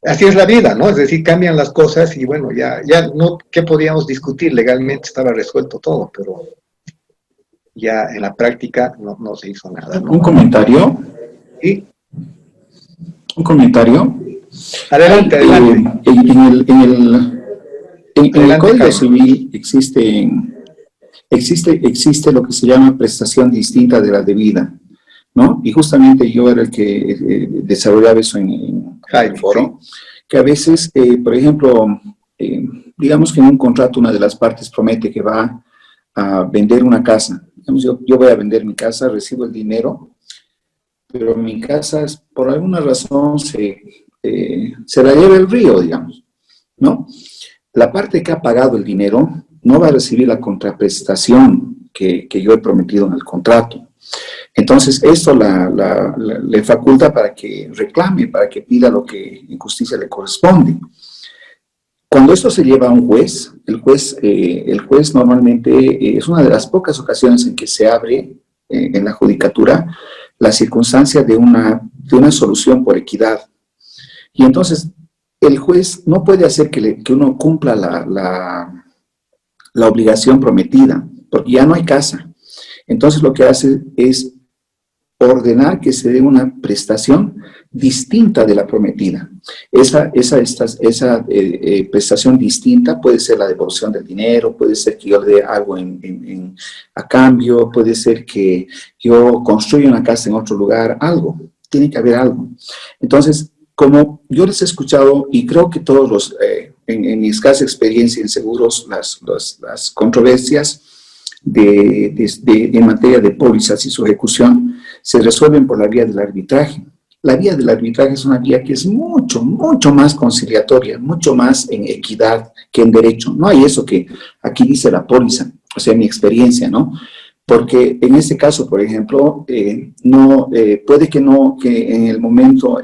Así es la vida, ¿no? Es decir, cambian las cosas y bueno, ya no, ¿qué podíamos discutir? Legalmente estaba resuelto todo, pero ya en la práctica no se hizo nada, ¿no? ¿Un comentario? ¿Sí? ¿Un comentario? Adelante, adelante. En el Código Civil existe lo que se llama prestación distinta de la debida, ¿no? Y justamente yo era el que desarrollaba eso en el foro, sí. Que a veces, por ejemplo, digamos que en un contrato una de las partes promete que va a vender una casa. Digamos, yo voy a vender mi casa, recibo el dinero, pero mi casa por alguna razón se la lleva el río, digamos, ¿no? La parte que ha pagado el dinero no va a recibir la contraprestación que yo he prometido en el contrato. Entonces, esto le faculta para que reclame, para que pida lo que en justicia le corresponde. Cuando esto se lleva a un juez, el juez normalmente es una de las pocas ocasiones en que se abre en la judicatura la circunstancia de una solución por equidad. Y entonces, el juez no puede hacer que uno cumpla la obligación prometida, porque ya no hay casa. Entonces, lo que hace es ordenar que se dé una prestación distinta de la prometida. Esa prestación distinta puede ser la devolución del dinero, puede ser que yo le dé algo a cambio, puede ser que yo construya una casa en otro lugar, algo. Tiene que haber algo. Entonces, como yo les he escuchado, y creo que todos en mi escasa experiencia en seguros, las controversias en materia de pólizas y su ejecución se resuelven por la vía del arbitraje. La vía del arbitraje es una vía que es mucho, mucho más conciliatoria, mucho más en equidad que en derecho. No hay eso que aquí dice la póliza, o sea, mi experiencia, ¿no? Porque en este caso, por ejemplo, puede que en el momento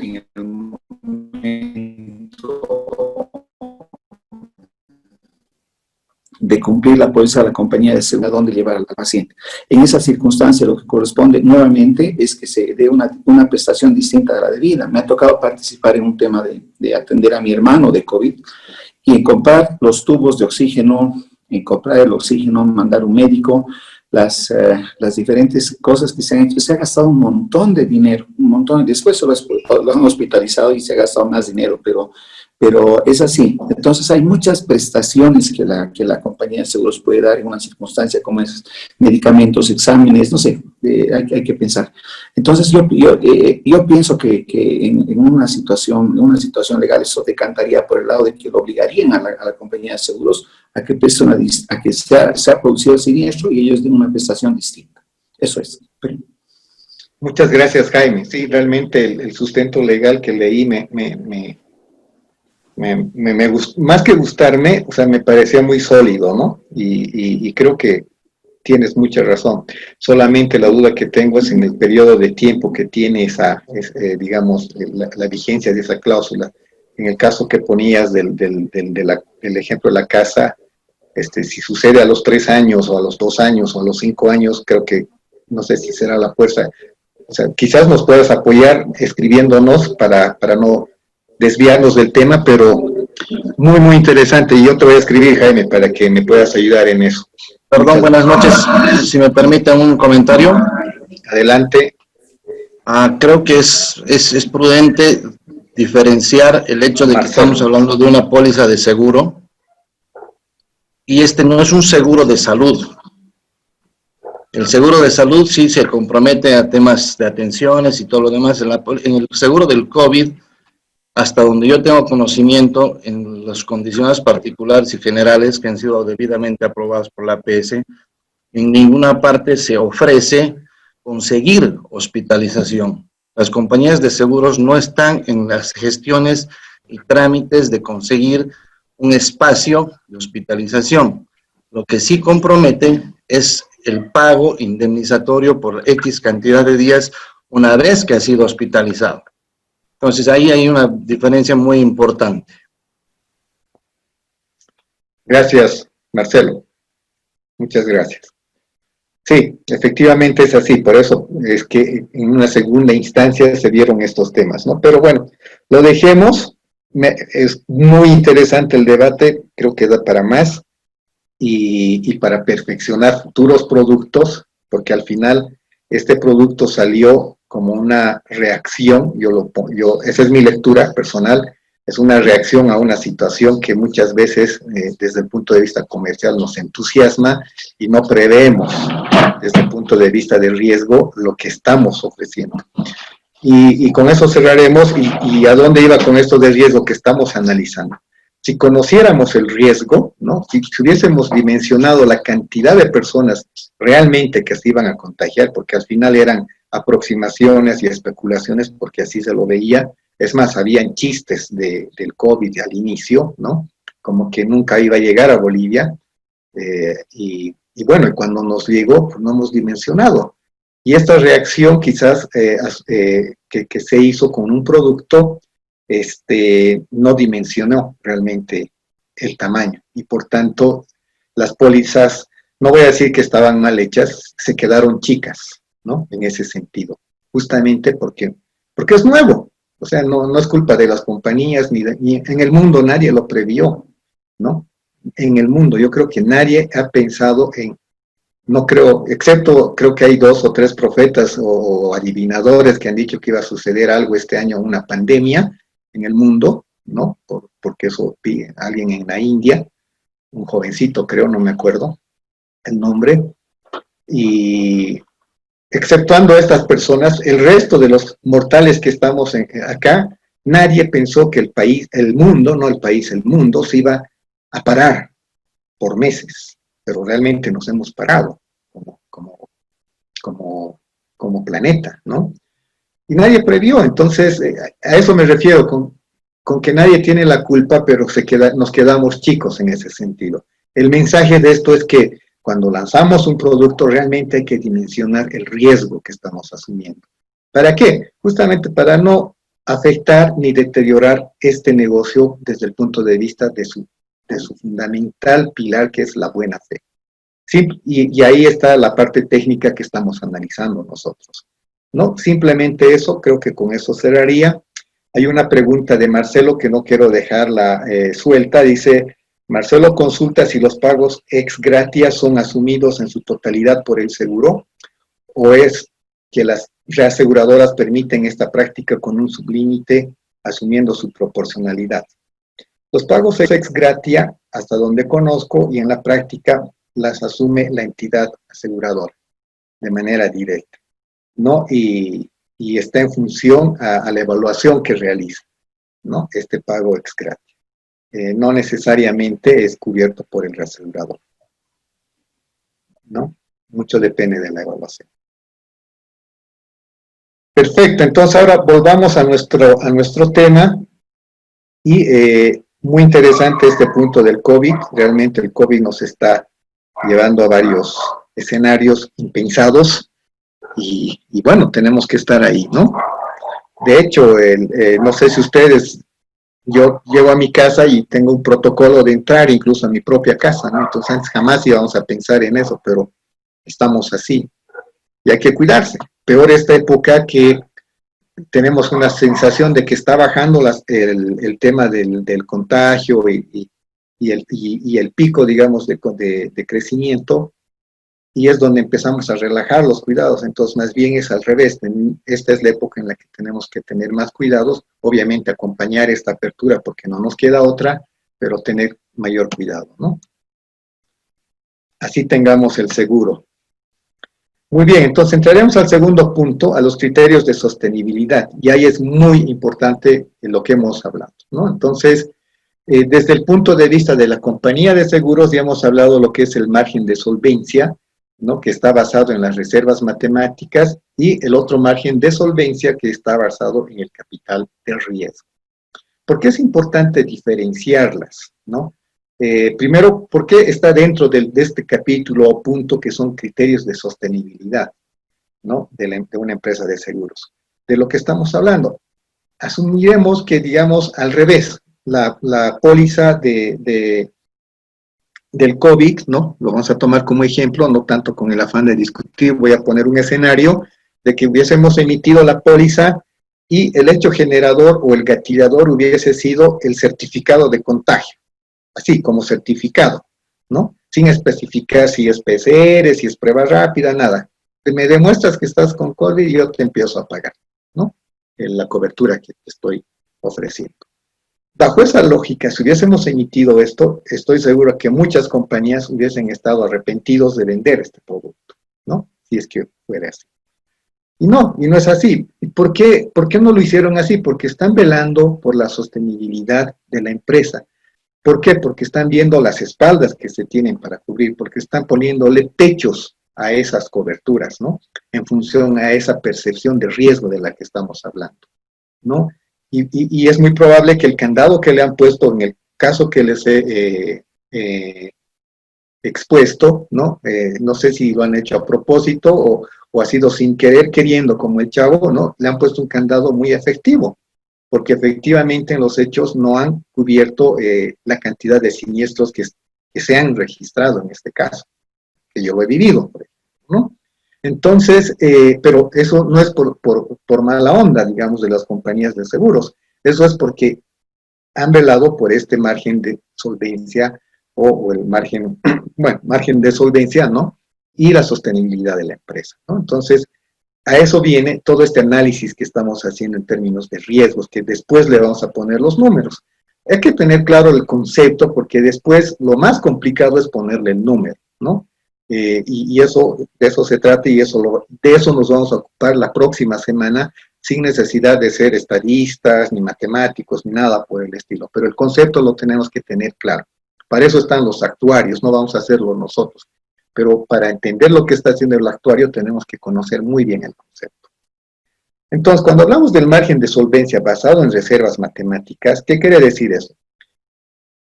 de cumplir la póliza de la compañía de seguridad donde llevar al paciente. En esa circunstancia lo que corresponde nuevamente es que se dé una prestación distinta de la debida. Me ha tocado participar en un tema de atender a mi hermano de COVID y en comprar los tubos de oxígeno, en comprar el oxígeno, mandar un médico, las diferentes cosas que se han hecho. Se ha gastado un montón de dinero, un montón. Después lo han hospitalizado y se ha gastado más dinero, pero es así. Entonces hay muchas prestaciones que la compañía de seguros puede dar en una circunstancia como es medicamentos, exámenes, no sé, hay que pensar. Entonces yo pienso que en una situación legal eso decantaría por el lado de que lo obligarían a la compañía de seguros a que se ha producido el siniestro y ellos den una prestación distinta. Eso es. Muchas gracias, Jaime. Sí, realmente el sustento legal que leí más que gustarme, o sea, me parecía muy sólido, ¿no? Y creo que tienes mucha razón. Solamente la duda que tengo es en el periodo de tiempo que tiene digamos, la vigencia de esa cláusula. en el caso que ponías del ejemplo de la casa, si sucede a los 3 años o a los 2 años o a los 5 años, creo que no sé si será la fuerza. O sea, quizás nos puedas apoyar escribiéndonos para no desviarnos del tema, pero muy, muy interesante. Y yo te voy a escribir, Jaime, para que me puedas ayudar en eso. Perdón, buenas noches. Si me permiten un comentario. Adelante. Creo que es prudente diferenciar el hecho de que estamos hablando de una póliza de seguro y no es un seguro de salud. El seguro de salud sí se compromete a temas de atenciones y todo lo demás. En el seguro del COVID, hasta donde yo tengo conocimiento, en las condiciones particulares y generales que han sido debidamente aprobadas por la APS, en ninguna parte se ofrece conseguir hospitalización. Las compañías de seguros no están en las gestiones y trámites de conseguir un espacio de hospitalización. Lo que sí compromete es el pago indemnizatorio por X cantidad de días una vez que ha sido hospitalizado. Entonces ahí hay una diferencia muy importante. Gracias, Marcelo. Muchas gracias. Sí, efectivamente es así, por eso es que en una segunda instancia se dieron estos temas, ¿no? Pero bueno, lo dejemos, es muy interesante el debate, creo que da para más y para perfeccionar futuros productos, porque al final este producto salió como una reacción, esa es mi lectura personal, es una reacción a una situación que muchas veces desde el punto de vista comercial nos entusiasma y no prevemos desde el punto de vista del riesgo lo que estamos ofreciendo. Y con eso cerraremos. ¿Y a dónde iba con esto de riesgo que estamos analizando? Si conociéramos el riesgo, ¿no? Si hubiésemos dimensionado la cantidad de personas realmente que se iban a contagiar, porque al final eran aproximaciones y especulaciones, porque así se lo veía. Es más, habían chistes del COVID al inicio, ¿no? Como que nunca iba a llegar a Bolivia. Y bueno, y cuando nos llegó, pues no hemos dimensionado. Y esta reacción quizás que se hizo con un producto, no dimensionó realmente el tamaño. Y por tanto, las pólizas, no voy a decir que estaban mal hechas, se quedaron chicas, ¿no? En ese sentido. Justamente porque es nuevo. O sea, no es culpa de las compañías, ni en el mundo nadie lo previó, ¿no? En el mundo yo creo que nadie ha pensado no creo, excepto creo que hay 2 o 3 profetas o adivinadores que han dicho que iba a suceder algo este año, una pandemia en el mundo, ¿no? Porque eso pide alguien en la India, un jovencito creo, no me acuerdo el nombre, y exceptuando a estas personas, el resto de los mortales que estamos acá, nadie pensó que el mundo se iba a parar por meses, pero realmente nos hemos parado como planeta, ¿no? Y nadie previó, entonces a eso me refiero, con que nadie tiene la culpa, pero nos quedamos chicos en ese sentido. El mensaje de esto es que cuando lanzamos un producto realmente hay que dimensionar el riesgo que estamos asumiendo. ¿Para qué? Justamente para no afectar ni deteriorar este negocio desde el punto de vista de su fundamental pilar, que es la buena fe. Sí, y ahí está la parte técnica que estamos analizando nosotros, ¿no? Simplemente eso, creo que con eso cerraría. Hay una pregunta de Marcelo que no quiero dejarla suelta, dice: Marcelo consulta si los pagos ex gratia son asumidos en su totalidad por el seguro, o es que las reaseguradoras permiten esta práctica con un sublímite asumiendo su proporcionalidad. Los pagos ex gratia, hasta donde conozco y en la práctica, las asume la entidad aseguradora de manera directa, ¿no? Y está en función a la evaluación que realiza, ¿no? Este pago ex gratia. No necesariamente es cubierto por el reasegurador, ¿no? Mucho depende de la evaluación. Perfecto, entonces ahora volvamos a nuestro tema y muy interesante este punto del COVID. Realmente el COVID nos está llevando a varios escenarios impensados y bueno, tenemos que estar ahí, ¿no? De hecho, no sé si ustedes yo llego a mi casa y tengo un protocolo de entrar incluso a mi propia casa, ¿no? Entonces antes jamás íbamos a pensar en eso, pero estamos así. Y hay que cuidarse. Peor esta época que tenemos una sensación de que está bajando el tema del contagio y el pico, digamos, de crecimiento, y es donde empezamos a relajar los cuidados. Entonces, más bien es al revés. Esta es la época en la que tenemos que tener más cuidados, obviamente acompañar esta apertura porque no nos queda otra, pero tener mayor cuidado, ¿no? Así tengamos el seguro. Muy bien, entonces entraremos al segundo punto, a los criterios de sostenibilidad, y ahí es muy importante lo que hemos hablado, ¿no? Entonces, desde el punto de vista de la compañía de seguros, ya hemos hablado lo que es el margen de solvencia, ¿no? Que está basado en las reservas matemáticas, y el otro margen de solvencia que está basado en el capital de riesgo. ¿Por qué es importante diferenciarlas, no? Primero, ¿por qué está dentro de este capítulo o punto que son criterios de sostenibilidad, ¿no? De una empresa de seguros? De lo que estamos hablando. Asumiremos que, digamos, al revés, la póliza del COVID, ¿no? Lo vamos a tomar como ejemplo, no tanto con el afán de discutir, voy a poner un escenario de que hubiésemos emitido la póliza y el hecho generador o el gatillador hubiese sido el certificado de contagio. Así, como certificado, ¿no? Sin especificar si es PCR, si es prueba rápida, nada. Me demuestras que estás con COVID y yo te empiezo a pagar, ¿no? La cobertura que te estoy ofreciendo. Bajo esa lógica, si hubiésemos emitido esto, estoy seguro que muchas compañías hubiesen estado arrepentidos de vender este producto, ¿no? Si es que fuera así. Y no es así. ¿Por qué no lo hicieron así? Porque están velando por la sostenibilidad de la empresa. ¿Por qué? Porque están viendo las espaldas que se tienen para cubrir, porque están poniéndole techos a esas coberturas, ¿no? En función a esa percepción de riesgo de la que estamos hablando, ¿no? Y es muy probable que el candado que le han puesto en el caso que les he expuesto, ¿no? No sé si lo han hecho a propósito o ha sido sin querer queriendo, como el chavo, ¿no? Le han puesto un candado muy efectivo, porque efectivamente en los hechos no han cubierto la cantidad de siniestros que se han registrado en este caso, que yo lo he vivido, por ejemplo, ¿no? Entonces, pero eso no es por mala onda, digamos, de las compañías de seguros, eso es porque han velado por este margen de solvencia o el margen, bueno, margen de solvencia, ¿no? Y la sostenibilidad de la empresa, ¿no? Entonces, a eso viene todo este análisis que estamos haciendo en términos de riesgos, que después le vamos a poner los números. Hay que tener claro el concepto, porque después lo más complicado es ponerle el número, ¿no? Y eso, de eso se trata, y de eso nos vamos a ocupar la próxima semana, sin necesidad de ser estadistas, ni matemáticos, ni nada por el estilo. Pero el concepto lo tenemos que tener claro. Para eso están los actuarios, no vamos a hacerlo nosotros. Pero para entender lo que está haciendo el actuario tenemos que conocer muy bien el concepto. Entonces, cuando hablamos del margen de solvencia basado en reservas matemáticas, ¿qué quiere decir eso?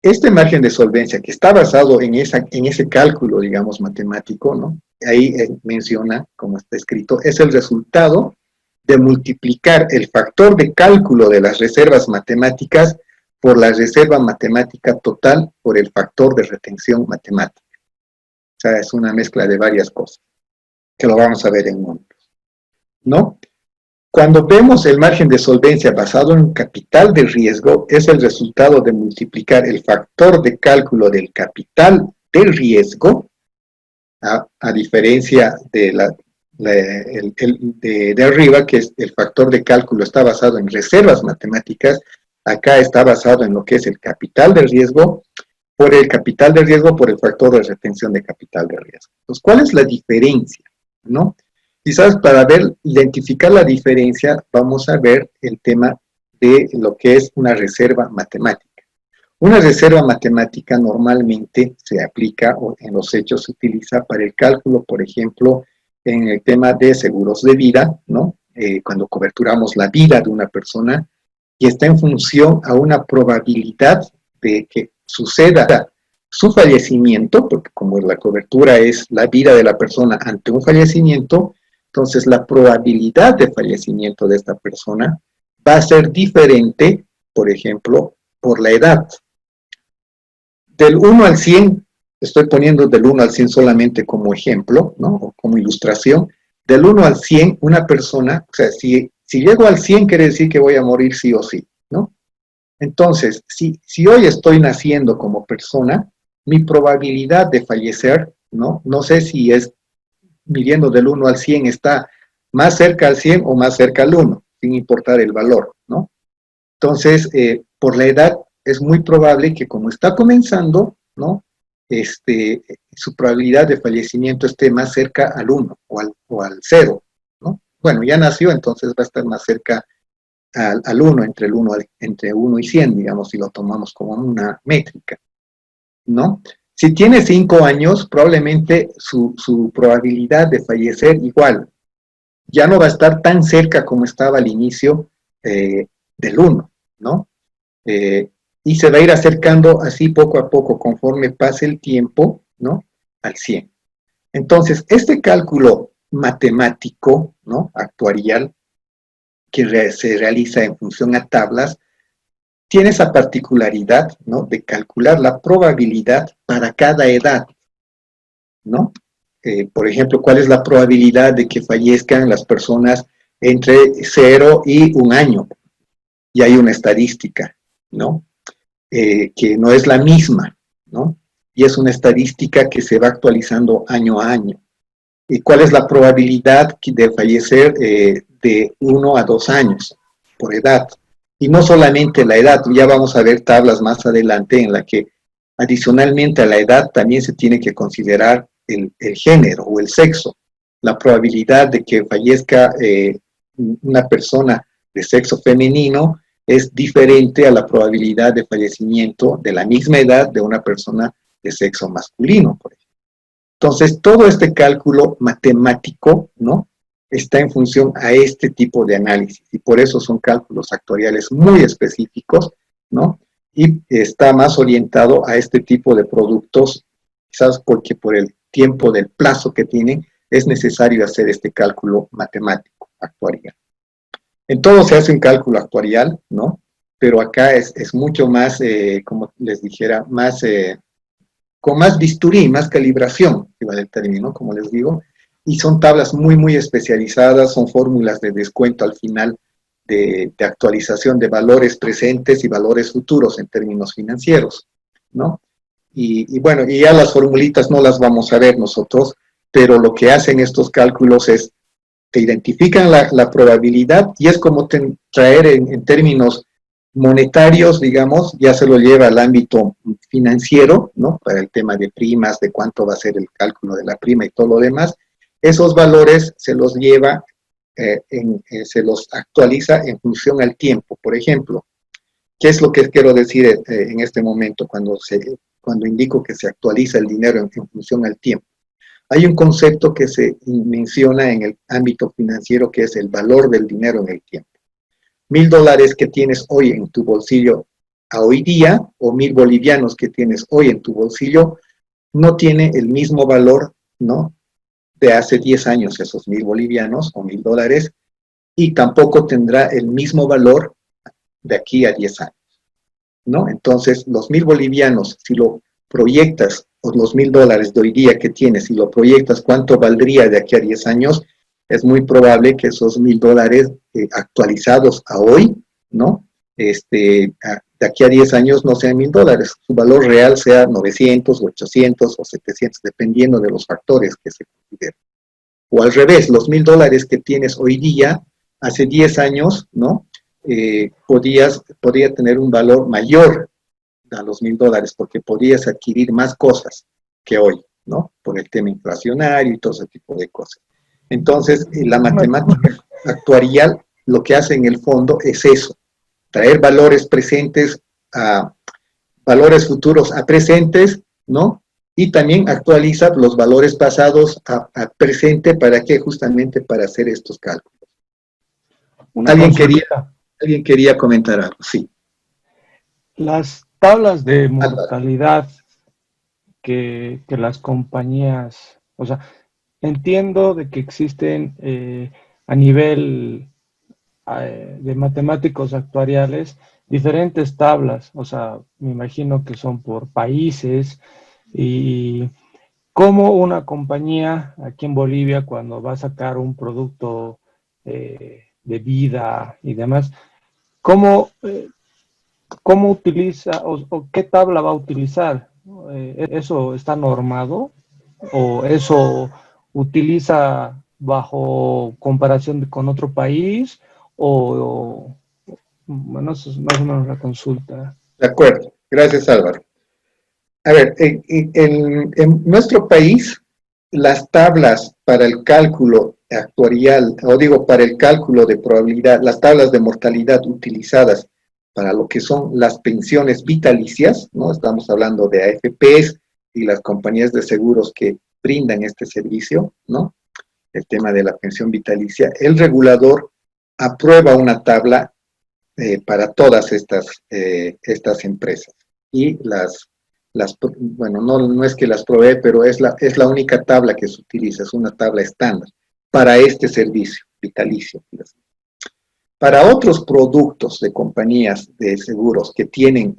Este margen de solvencia que está basado en ese cálculo, digamos, matemático, ¿no? Ahí menciona, como está escrito, es el resultado de multiplicar el factor de cálculo de las reservas matemáticas por la reserva matemática total por el factor de retención matemática. O sea, es una mezcla de varias cosas, que lo vamos a ver en números, ¿no? Cuando vemos el margen de solvencia basado en capital de riesgo, es el resultado de multiplicar el factor de cálculo del capital de riesgo, a diferencia de de arriba, que es el factor de cálculo está basado en reservas matemáticas, acá está basado en lo que es el capital de riesgo, por el capital de riesgo, por el factor de retención de capital de riesgo. Entonces, ¿cuál es la diferencia? ¿No? Quizás para identificar la diferencia, vamos a ver el tema de lo que es una reserva matemática. Una reserva matemática normalmente se aplica, o en los hechos se utiliza para el cálculo, por ejemplo, en el tema de seguros de vida, ¿no? Cuando coberturamos la vida de una persona, y está en función a una probabilidad de que suceda su fallecimiento, porque como la cobertura es la vida de la persona ante un fallecimiento, entonces la probabilidad de fallecimiento de esta persona va a ser diferente, por ejemplo, por la edad. Del 1 al 100, estoy poniendo del 1 al 100 solamente como ejemplo, ¿no? O como ilustración. Del 1 al 100, una persona, o sea, si llego al 100 quiere decir que voy a morir sí o sí, ¿no? Entonces, si hoy estoy naciendo como persona, mi probabilidad de fallecer, ¿no? No sé si es, midiendo del 1 al 100, está más cerca al 100 o más cerca al 1, sin importar el valor, ¿no? Entonces, por la edad, es muy probable que como está comenzando, ¿no? Su probabilidad de fallecimiento esté más cerca al 1 o al 0, ¿no? Bueno, ya nació, entonces va a estar más cerca al 1, entre 1 y 100, digamos, si lo tomamos como una métrica, ¿no? Si tiene 5 años, probablemente su probabilidad de fallecer igual, ya no va a estar tan cerca como estaba al inicio del 1, ¿no? Y se va a ir acercando así poco a poco, conforme pase el tiempo, ¿no? Al 100. Entonces, este cálculo matemático, ¿no? Actuarial, que se realiza en función a tablas, tiene esa particularidad, ¿no? De calcular la probabilidad para cada edad, ¿no? Por ejemplo, ¿cuál es la probabilidad de que fallezcan las personas entre 0 y 1 año? Y hay una estadística, ¿no? Que no es la misma, ¿no? Y es una estadística que se va actualizando año a año. ¿Y cuál es la probabilidad de fallecer de 1 a 2 años por edad? Y no solamente la edad, ya vamos a ver tablas más adelante en la que adicionalmente a la edad también se tiene que considerar el género o el sexo. La probabilidad de que fallezca una persona de sexo femenino es diferente a la probabilidad de fallecimiento de la misma edad de una persona de sexo masculino, por ejemplo. Entonces, todo este cálculo matemático, ¿no? Está en función a este tipo de análisis, y por eso son cálculos actuariales muy específicos, ¿no? Y está más orientado a este tipo de productos, quizás porque por el tiempo del plazo que tienen, es necesario hacer este cálculo matemático actuarial. En todo se hace un cálculo actuarial, ¿no? Pero acá es mucho más, como les dijera, más, con más bisturí, más calibración, que vale el término, como les digo, y son tablas muy, muy especializadas, son fórmulas de descuento al final de actualización de valores presentes y valores futuros en términos financieros, ¿no? Y bueno, y ya las formulitas no las vamos a ver nosotros, pero lo que hacen estos cálculos es te identifican la probabilidad y es como traer en términos monetarios, digamos, ya se lo lleva al ámbito financiero, ¿no? Para el tema de primas, de cuánto va a ser el cálculo de la prima y todo lo demás. Esos valores se los lleva, se los actualiza en función al tiempo. Por ejemplo, ¿qué es lo que quiero decir en este momento cuando indico que se actualiza el dinero en función al tiempo? Hay un concepto que se menciona en el ámbito financiero que es el valor del dinero en el tiempo. $1,000 que tienes hoy en tu bolsillo a hoy día, o 1,000 bolivianos que tienes hoy en tu bolsillo, no tiene el mismo valor, ¿no? De hace 10 años esos 1,000 bolivianos o $1,000, y tampoco tendrá el mismo valor de aquí a 10 años, ¿no? Entonces, los 1,000 bolivianos, si lo proyectas, o los $1,000 de hoy día que tienes, si lo proyectas, ¿cuánto valdría de aquí a 10 años? Es muy probable que esos $1,000 actualizados a hoy, ¿no? De aquí a 10 años no sean $1,000, su valor real sea 900, 800 o 700, dependiendo de los factores que se consideren. O al revés, los $1,000 que tienes hoy día, hace 10 años, ¿no? Podría tener un valor mayor a los $1,000 porque podrías adquirir más cosas que hoy, ¿no? Por el tema inflacionario y todo ese tipo de cosas. Entonces, la matemática actuarial lo que hace en el fondo es eso, traer valores presentes a valores futuros a presentes, ¿no? Y también actualiza los valores pasados a presente, ¿para qué? Justamente para hacer estos cálculos. ¿Alguien quería comentar algo? Sí. Las tablas de mortalidad que las compañías, o sea, entiendo de que existen a nivel de matemáticos actuariales diferentes tablas, o sea, me imagino que son por países, y cómo una compañía aquí en Bolivia, cuando va a sacar un producto de vida y demás, ¿cómo, cómo utiliza o qué tabla va a utilizar? ¿Eso está normado o eso utiliza bajo comparación con otro país? Bueno, eso es más o menos la consulta. De acuerdo, gracias Álvaro. A ver, en nuestro país, las tablas para el cálculo actuarial, o digo, para el cálculo de probabilidad, las tablas de mortalidad utilizadas para lo que son las pensiones vitalicias, ¿no? Estamos hablando de AFPs y las compañías de seguros que brindan este servicio, ¿no? El tema de la pensión vitalicia, el regulador aprueba una tabla para todas estas empresas. Y bueno, no es que las provee, pero es la única tabla que se utiliza, es una tabla estándar para este servicio vitalicio. Para otros productos de compañías de seguros que tienen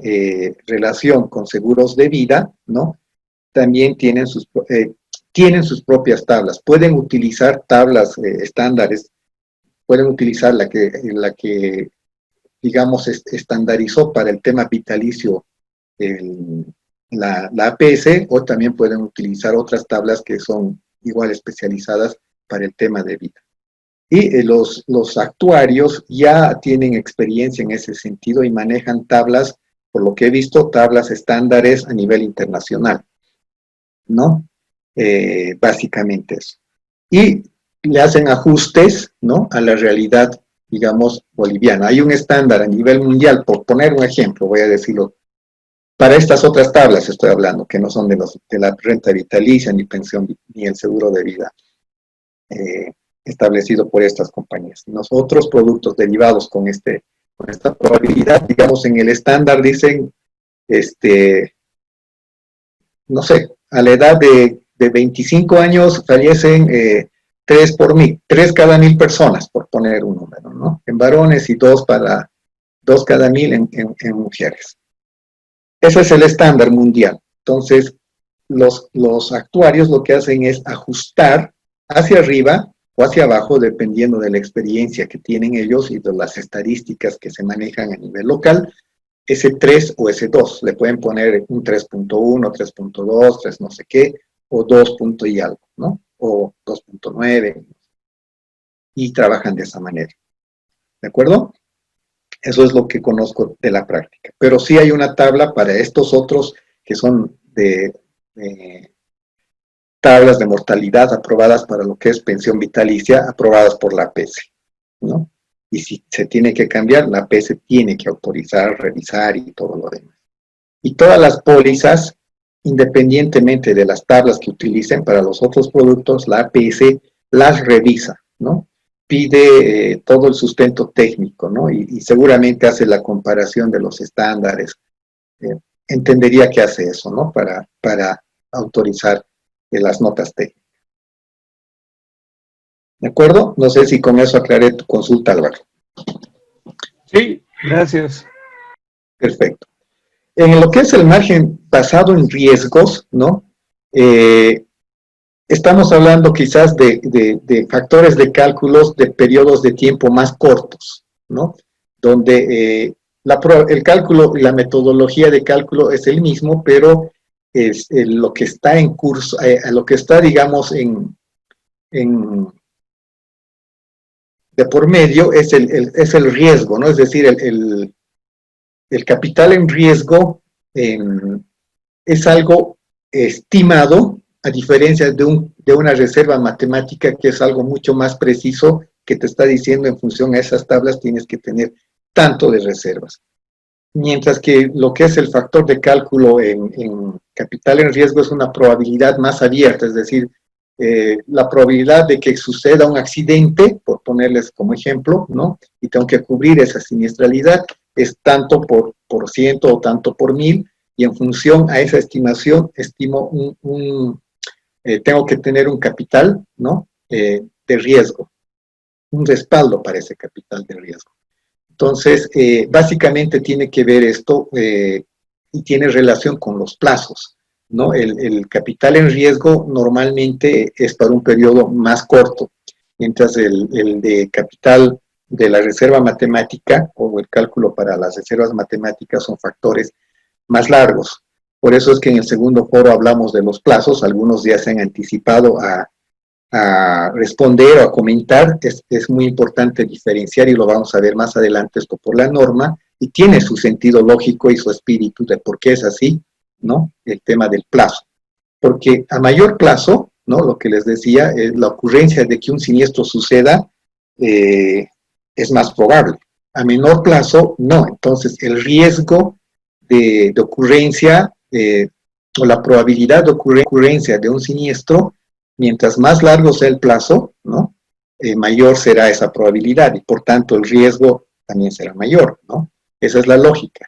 relación con seguros de vida, ¿no? También tienen sus propias tablas. Pueden utilizar tablas estándares, pueden utilizar la que digamos, estandarizó para el tema vitalicio la APS, o también pueden utilizar otras tablas que son igual especializadas para el tema de vida. Y los actuarios ya tienen experiencia en ese sentido y manejan tablas, por lo que he visto, tablas estándares a nivel internacional, ¿no? Básicamente eso. Y le hacen ajustes, ¿no? A la realidad, digamos, boliviana. Hay un estándar a nivel mundial, por poner un ejemplo, voy a decirlo, para estas otras tablas estoy hablando, que no son de la renta vitalicia, ni pensión, ni el seguro de vida, establecido por estas compañías. Los otros productos derivados con esta probabilidad, digamos, en el estándar dicen, no sé, a la edad de 25 años fallecen 3 cada 1000 personas, por poner un número, ¿no? En varones y 2 cada 1000 en mujeres. Ese es el estándar mundial. Entonces, los actuarios lo que hacen es ajustar hacia arriba o hacia abajo, dependiendo de la experiencia que tienen ellos y de las estadísticas que se manejan a nivel local, ese 3 o ese 2. Le pueden poner un 3.1, 3.2, 3 no sé qué, o 2 y algo, ¿no? O 2.9, y trabajan de esa manera. ¿De acuerdo? Eso es lo que conozco de la práctica. Pero sí hay una tabla para estos otros que son de tablas de mortalidad aprobadas para lo que es pensión vitalicia, aprobadas por la APS, ¿no? Y si se tiene que cambiar, la APS tiene que autorizar, revisar y todo lo demás. Y todas las pólizas, independientemente de las tablas que utilicen para los otros productos, la APS las revisa, ¿no? Pide todo el sustento técnico, ¿no? Y seguramente hace la comparación de los estándares. Entendería que hace eso, ¿no? Para autorizar las notas técnicas. ¿De acuerdo? No sé si con eso aclaré tu consulta, Álvaro. Sí, gracias. Perfecto. En lo que es el margen basado en riesgos, ¿no? Estamos hablando quizás de factores de cálculos de periodos de tiempo más cortos, ¿no? Donde el cálculo y la metodología de cálculo es el mismo, pero lo que está en curso, lo que está, digamos, de por medio es el riesgo, ¿no? Es decir, el capital en riesgo es algo estimado, a diferencia de una reserva matemática, que es algo mucho más preciso, que te está diciendo en función a esas tablas tienes que tener tanto de reservas. Mientras que lo que es el factor de cálculo en capital en riesgo es una probabilidad más abierta, es decir, la probabilidad de que suceda un accidente, por ponerles como ejemplo, ¿no? Y tengo que cubrir esa siniestralidad, es tanto por ciento o tanto por 1000, y en función a esa estimación, estimo tengo que tener un capital, ¿no? De riesgo, un respaldo para ese capital de riesgo. Entonces, básicamente tiene que ver esto y tiene relación con los plazos, ¿no? El capital en riesgo normalmente es para un periodo más corto, mientras el de capital de la reserva matemática o el cálculo para las reservas matemáticas son factores más largos. Por eso es que en el segundo foro hablamos de los plazos, algunos ya se han anticipado a responder o a comentar. Es muy importante diferenciar y lo vamos a ver más adelante esto por la norma, y tiene su sentido lógico y su espíritu de por qué es así, ¿no? El tema del plazo. Porque a mayor plazo, ¿no? Lo que les decía, la ocurrencia de que un siniestro suceda es más probable. A menor plazo, no. Entonces, el riesgo de ocurrencia o la probabilidad de ocurrencia de un siniestro, mientras más largo sea el plazo, ¿no? Mayor será esa probabilidad y por tanto el riesgo también será mayor, ¿no? Esa es la lógica.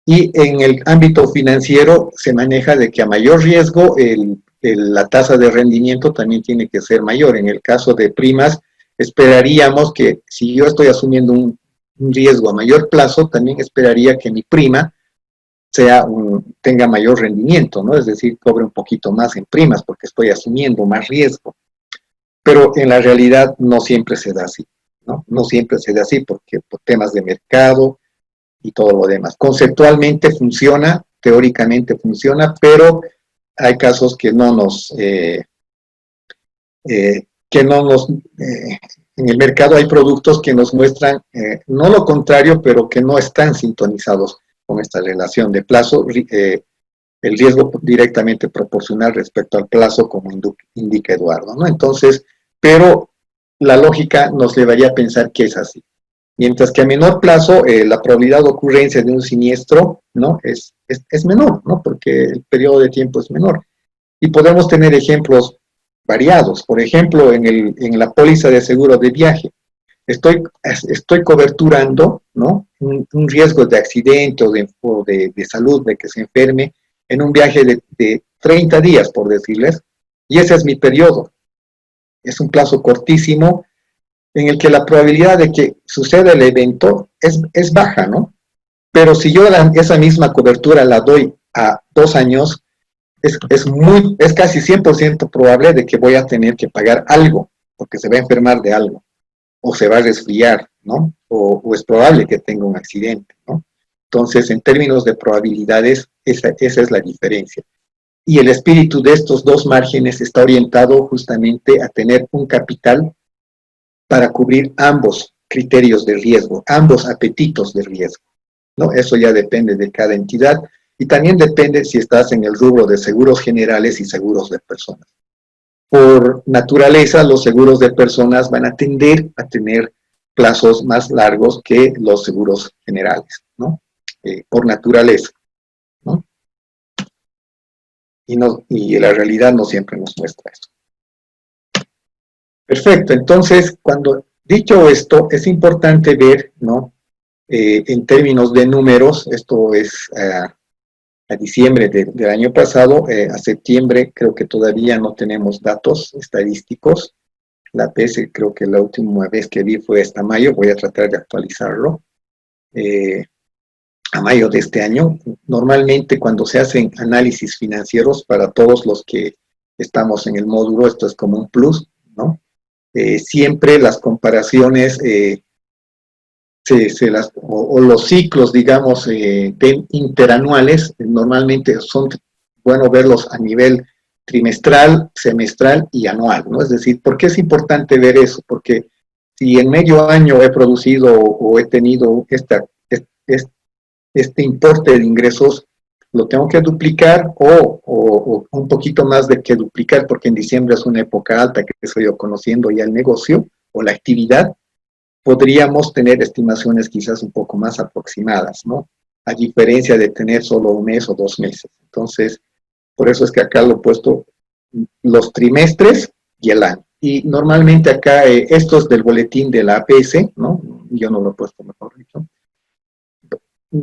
Y en el ámbito financiero se maneja de que a mayor riesgo la tasa de rendimiento también tiene que ser mayor. En el caso de primas, esperaríamos que si yo estoy asumiendo un riesgo a mayor plazo, también esperaría que mi prima tenga mayor rendimiento, ¿no? Es decir, cobre un poquito más en primas porque estoy asumiendo más riesgo. Pero en la realidad no siempre se da así, ¿no? No siempre se da así porque por temas de mercado y todo lo demás. Conceptualmente funciona, teóricamente funciona, pero hay casos que en el mercado hay productos que nos muestran no lo contrario, pero que no están sintonizados con esta relación de plazo, el riesgo directamente proporcional respecto al plazo, como indica Eduardo, ¿no? Entonces, pero la lógica nos llevaría a pensar que es así. Mientras que a menor plazo, la probabilidad de ocurrencia de un siniestro, ¿no? es menor, ¿no? Porque el periodo de tiempo es menor. Y podemos tener ejemplos variados. Por ejemplo, en la póliza de seguro de viaje, estoy coberturando, ¿no? un riesgo de accidente o de salud, de que se enferme en un viaje de 30 días, por decirles, y ese es mi periodo. Es un plazo cortísimo en el que la probabilidad de que suceda el evento es baja, ¿no? Pero si yo esa misma cobertura la doy a 2 años, es casi 100% probable de que voy a tener que pagar algo, porque se va a enfermar de algo, o se va a resfriar, ¿no? O es probable que tenga un accidente, ¿no? Entonces, en términos de probabilidades, esa es la diferencia. Y el espíritu de estos dos márgenes está orientado justamente a tener un capital para cubrir ambos criterios de riesgo, ambos apetitos de riesgo, ¿no? Eso ya depende de cada entidad y también depende si estás en el rubro de seguros generales y seguros de personas. Por naturaleza, los seguros de personas van a tender a tener plazos más largos que los seguros generales, ¿no? Por naturaleza, ¿no? Y la realidad no siempre nos muestra eso. Perfecto, entonces, dicho esto, es importante ver, ¿no? En términos de números, esto es a diciembre del año pasado, a septiembre creo que todavía no tenemos datos estadísticos. La APS creo que la última vez que vi fue hasta mayo, voy a tratar de actualizarlo. A mayo de este año, normalmente cuando se hacen análisis financieros, para todos los que estamos en el módulo, esto es como un plus, ¿no? Siempre las comparaciones o los ciclos, digamos, interanuales, normalmente son bueno verlos a nivel trimestral, semestral y anual, ¿no? Es decir, ¿por qué es importante ver eso? Porque si en medio año he producido o he tenido este importe de ingresos, lo tengo que duplicar o un poquito más de que duplicar, porque en diciembre es una época alta que estoy yo conociendo ya el negocio o la actividad, podríamos tener estimaciones quizás un poco más aproximadas, ¿no? A diferencia de tener solo un mes o 2 meses. Entonces, por eso es que acá lo he puesto los trimestres y el año. Y normalmente acá, esto es del boletín de la APS, ¿no? Yo no lo he puesto, mejor dicho.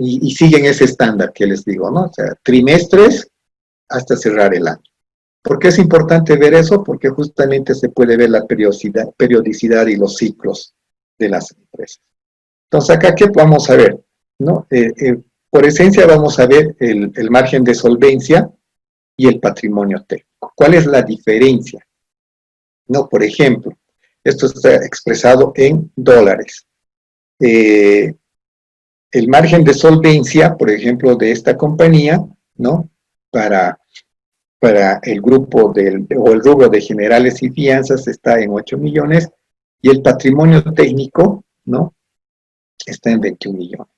Y siguen ese estándar que les digo, ¿no? O sea, trimestres hasta cerrar el año. ¿Por qué es importante ver eso? Porque justamente se puede ver la periodicidad y los ciclos de las empresas. Entonces, acá, ¿qué vamos a ver? ¿No? Por esencia, vamos a ver el margen de solvencia y el patrimonio técnico. ¿Cuál es la diferencia? No, por ejemplo, esto está expresado en dólares. El margen de solvencia, por ejemplo, de esta compañía, ¿no? Para el grupo o el rubro de generales y fianzas está en 8 millones y el patrimonio técnico, ¿no? Está en 21 millones.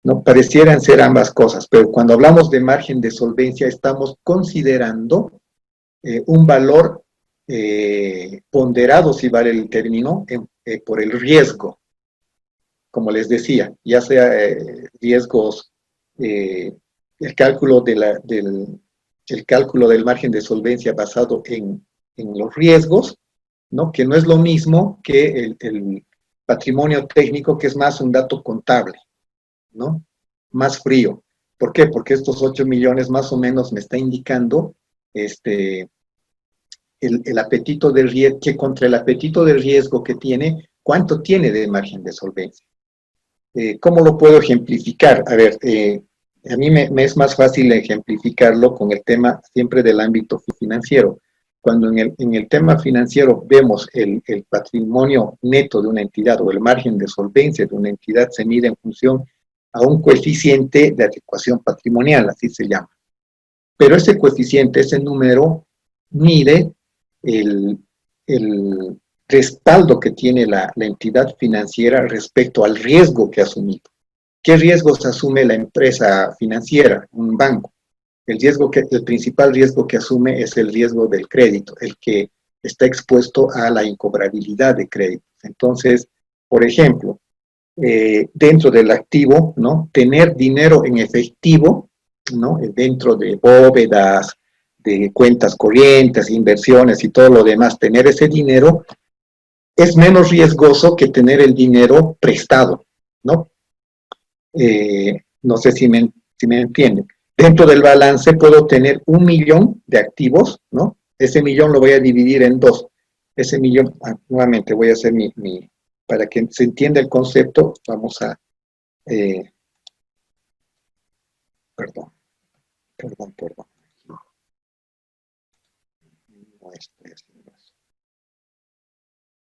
No parecieran ser ambas cosas, pero cuando hablamos de margen de solvencia estamos considerando un valor ponderado, si vale el término, por el riesgo. Como les decía, ya sea riesgos, el cálculo el cálculo del margen de solvencia basado en los riesgos, ¿no? Que no es lo mismo que el patrimonio técnico, que es más un dato contable, ¿no? Más frío. ¿Por qué? Porque estos 8 millones más o menos me está indicando el apetito del riesgo, que contra el apetito del riesgo que tiene, ¿cuánto tiene de margen de solvencia? ¿Cómo lo puedo ejemplificar? A ver, a mí me es más fácil ejemplificarlo con el tema siempre del ámbito financiero. Cuando en el tema financiero vemos el patrimonio neto de una entidad o el margen de solvencia de una entidad, se mide en función a un coeficiente de adecuación patrimonial, así se llama. Pero ese coeficiente, ese número, mide el respaldo que tiene la entidad financiera respecto al riesgo que ha asumido. ¿Qué riesgos asume la empresa financiera, un banco? El principal riesgo que asume es el riesgo del crédito, el que está expuesto a la incobrabilidad de créditos. Entonces, por ejemplo, dentro del activo, ¿no? Tener dinero en efectivo, ¿no? Dentro de bóvedas, de cuentas corrientes, inversiones y todo lo demás, tener ese dinero es menos riesgoso que tener el dinero prestado, ¿no? No sé si me entienden. Dentro del balance puedo tener 1 millón de activos, ¿no? Ese millón lo voy a dividir en dos. Ese millón, nuevamente voy a hacer para que se entienda el concepto, vamos a, perdón.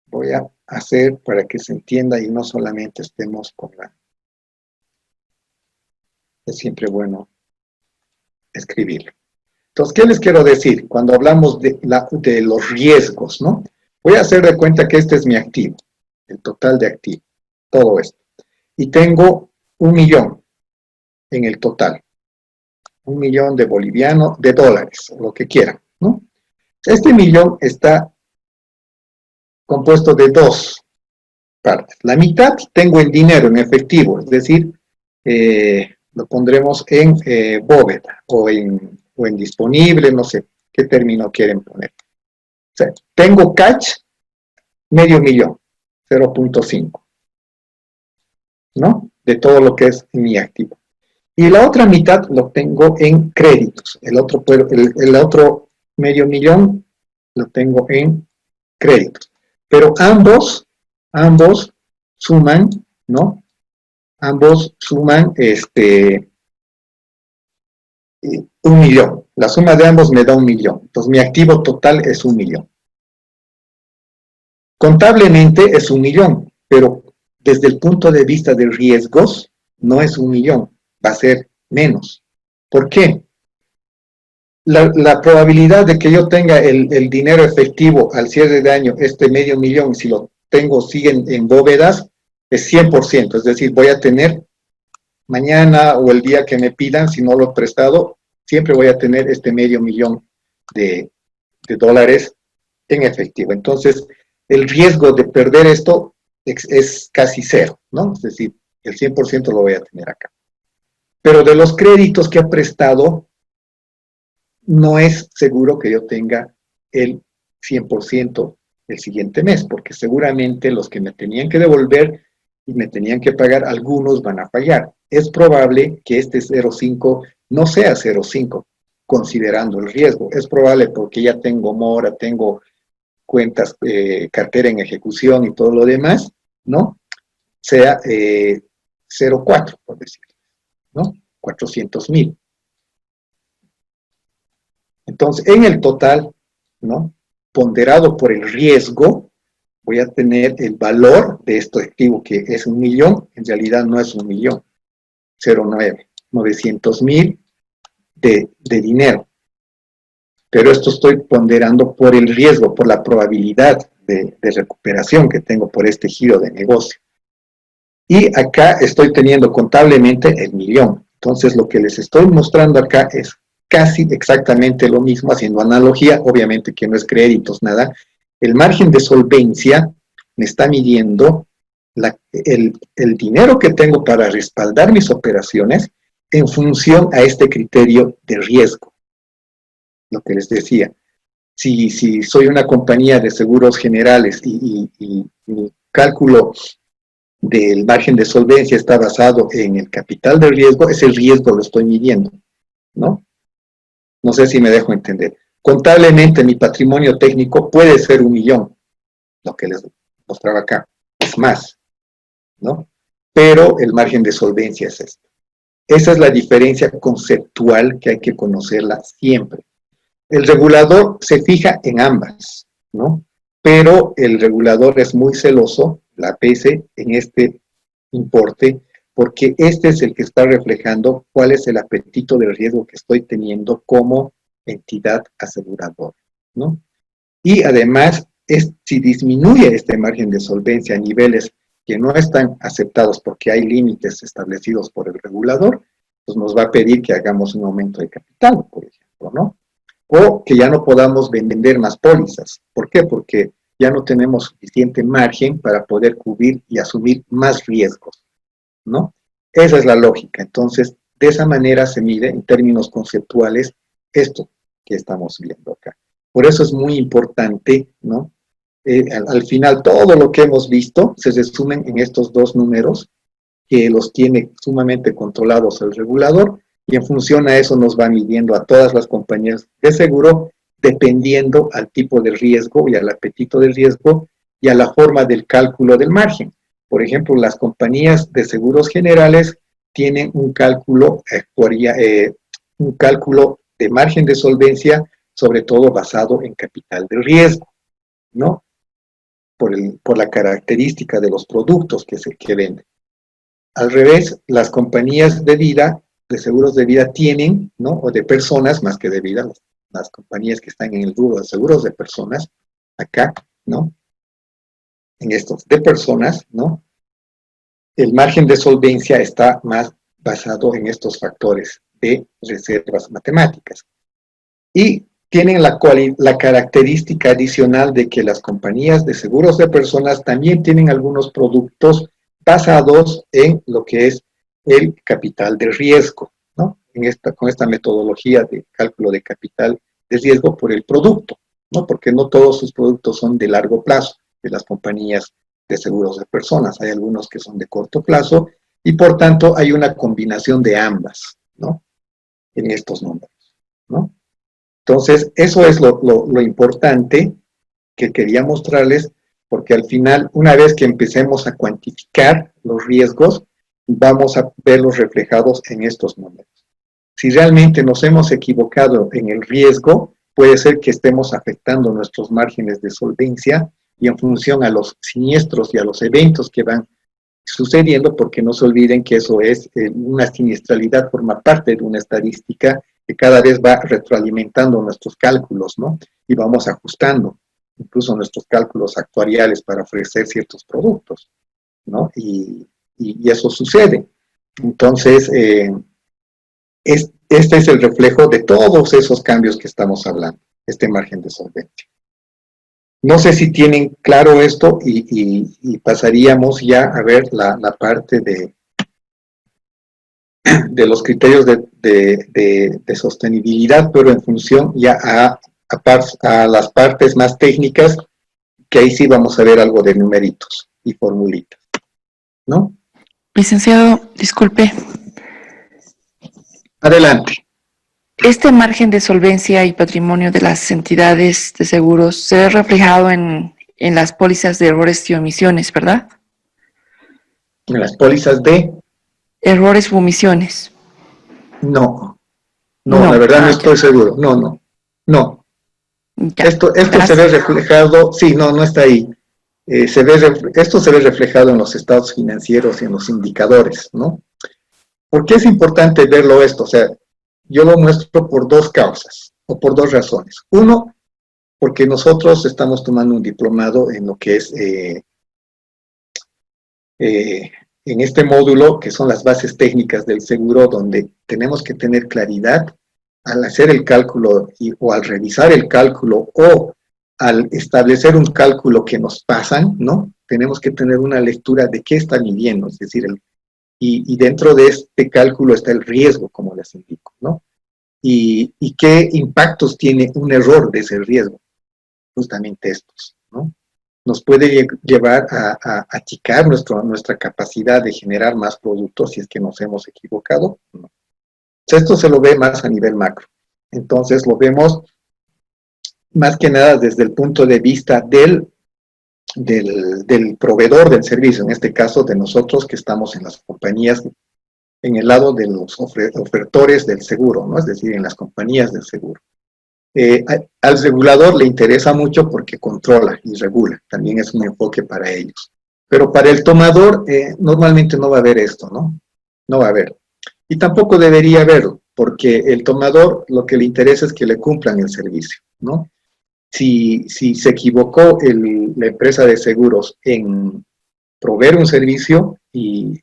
Voy a hacer para que se entienda y no solamente estemos con es siempre bueno escribirlo. Entonces, ¿qué les quiero decir? Cuando hablamos de los riesgos, ¿no? Voy a hacer de cuenta que este es mi activo, el total de activos, todo esto. Y tengo 1 millón en el total. 1 millón de bolivianos, de dólares, o lo que quieran, ¿no? Este millón está compuesto de dos partes. La mitad tengo en dinero, en efectivo, es decir, lo pondremos en bóveda o en disponible, no sé qué término quieren poner. O sea, tengo cash, medio millón, 0.5, ¿no? De todo lo que es mi activo. Y la otra mitad lo tengo en créditos. El otro medio millón lo tengo en créditos. Pero ambos suman, ¿no? Ambos suman 1 millón. La suma de ambos me da 1 millón. Entonces mi activo total es 1 millón. Contablemente es 1 millón, pero desde el punto de vista de riesgos no es 1 millón, va a ser menos. ¿Por qué? La probabilidad de que yo tenga el dinero efectivo al cierre de año, este medio millón, si lo tengo, siguen en bóvedas, es 100%, es decir, voy a tener mañana o el día que me pidan, si no lo he prestado, siempre voy a tener este medio millón de dólares en efectivo. Entonces, el riesgo de perder esto es casi cero, ¿no? Es decir, el 100% lo voy a tener acá. Pero de los créditos que he prestado, no es seguro que yo tenga el 100% el siguiente mes, porque seguramente los que me tenían que devolver y me tenían que pagar, algunos van a fallar. Es probable que este 0.5 no sea 0.5, considerando el riesgo. Es probable porque ya tengo mora, tengo cuentas, cartera en ejecución y todo lo demás, ¿no? sea 0,4, por decirlo, ¿no? 400,000. Entonces, en el total, ¿no? Ponderado por el riesgo, voy a tener el valor de este activo, que es 1.000.000, en realidad no es 1.000.000, 0,9, 900,000 de dinero. Pero esto estoy ponderando por el riesgo, por la probabilidad de recuperación que tengo por este giro de negocio. Y acá estoy teniendo contablemente el 1.000.000. Entonces, lo que les estoy mostrando acá es casi exactamente lo mismo, haciendo analogía, obviamente que no es créditos, nada. El margen de solvencia me está midiendo el dinero que tengo para respaldar mis operaciones en función a este criterio de riesgo. Lo que les decía, si soy una compañía de seguros generales y mi cálculo del margen de solvencia está basado en el capital de riesgo, ese riesgo lo estoy midiendo, ¿no? No sé si me dejo entender. Contablemente mi patrimonio técnico puede ser 1.000.000, lo que les mostraba acá, es más, ¿no? Pero el margen de solvencia es esto. Esa es la diferencia conceptual que hay que conocerla siempre. El regulador se fija en ambas, ¿no? Pero el regulador es muy celoso, la APS, en este importe, porque este es el que está reflejando cuál es el apetito del riesgo que estoy teniendo como entidad aseguradora, ¿no? Y además, si disminuye este margen de solvencia a niveles que no están aceptados porque hay límites establecidos por el regulador, pues nos va a pedir que hagamos un aumento de capital, por ejemplo, ¿no? O que ya no podamos vender más pólizas. ¿Por qué? Porque ya no tenemos suficiente margen para poder cubrir y asumir más riesgos, ¿no? Esa es la lógica. Entonces, de esa manera se mide en términos conceptuales esto que estamos viendo acá. Por eso es muy importante, ¿no? Al final, todo lo que hemos visto se resumen en estos dos números que los tiene sumamente controlados el regulador, y en función a eso nos va midiendo a todas las compañías de seguro, dependiendo al tipo de riesgo y al apetito del riesgo y a la forma del cálculo del margen. Por ejemplo, las compañías de seguros generales tienen un cálculo de margen de solvencia, sobre todo basado en capital de riesgo, ¿no? Por la característica de los productos que venden. Al revés, las compañías de vida, de seguros de vida tienen, ¿no? O de personas, más que de vida, las compañías que están en el rubro de seguros de personas, acá, ¿no? En estos de personas, ¿no? El margen de solvencia está más basado en estos factores de reservas matemáticas. Y tienen la característica adicional de que las compañías de seguros de personas también tienen algunos productos basados en lo que es el capital de riesgo, ¿no? Con esta metodología de cálculo de capital de riesgo por el producto, ¿no? Porque no todos sus productos son de largo plazo, de las compañías de seguros de personas. Hay algunos que son de corto plazo y por tanto hay una combinación de ambas, ¿no? En estos números, ¿no? Entonces, eso es lo importante que quería mostrarles, porque al final, una vez que empecemos a cuantificar los riesgos, vamos a verlos reflejados en estos números. Si realmente nos hemos equivocado en el riesgo, puede ser que estemos afectando nuestros márgenes de solvencia y en función a los siniestros y a los eventos que van sucediendo, porque no se olviden que eso es una siniestralidad, forma parte de una estadística que cada vez va retroalimentando nuestros cálculos, ¿no? Y vamos ajustando incluso nuestros cálculos actuariales para ofrecer ciertos productos, ¿no? Y eso sucede. Entonces, este es el reflejo de todos esos cambios que estamos hablando, este margen de solvencia. No sé si tienen claro esto y pasaríamos ya a ver la parte de los criterios de sostenibilidad, pero en función ya a las partes más técnicas, que ahí sí vamos a ver algo de numeritos y formulitas, ¿no? Licenciado, disculpe. Adelante. Este margen de solvencia y patrimonio de las entidades de seguros se ve reflejado en las pólizas de errores y omisiones, ¿verdad? En las pólizas de... Errores u omisiones. No, No. la verdad no Ah, estoy seguro. No. Ya. Esto se Gracias. ve reflejado, sí, no está ahí. Esto se ve reflejado en los estados financieros y en los indicadores, ¿no? ¿Por qué es importante verlo esto? O sea, yo lo muestro por dos causas, o por dos razones. Uno, porque nosotros estamos tomando un diplomado en lo que es, en este módulo, que son las bases técnicas del seguro, donde tenemos que tener claridad al hacer el cálculo o al revisar el cálculo o al establecer un cálculo que nos pasan, ¿no? Tenemos que tener una lectura de qué está midiendo, es decir, y dentro de este cálculo está el riesgo, como les indico, ¿no? Y qué impactos tiene un error de ese riesgo, justamente estos, ¿no? Nos puede llevar a achicar nuestra capacidad de generar más productos si es que nos hemos equivocado, ¿no? Esto se lo ve más a nivel macro. Entonces lo vemos más que nada desde el punto de vista del proveedor del servicio, en este caso de nosotros que estamos en las compañías, en el lado de los ofertores del seguro, ¿no? Es decir, en las compañías del seguro. Al regulador le interesa mucho porque controla y regula, también es un enfoque para ellos. Pero para el tomador normalmente no va a haber esto, ¿no? No va a haber. Y tampoco debería haberlo, porque el tomador lo que le interesa es que le cumplan el servicio, ¿no? Si se equivocó la empresa de seguros en proveer un servicio y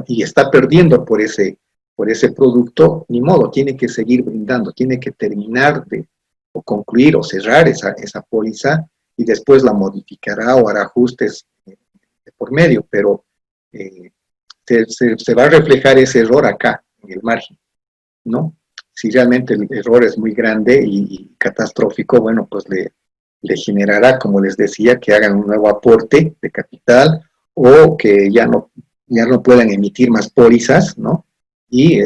está perdiendo por ese producto, ni modo, tiene que seguir brindando, tiene que terminar o concluir o cerrar esa póliza y después la modificará o hará ajustes por medio, pero se va a reflejar ese error acá, en el margen, ¿no? Si realmente el error es muy grande y catastrófico, bueno, pues le generará, como les decía, que hagan un nuevo aporte de capital o que ya no puedan emitir más pólizas, ¿no? Y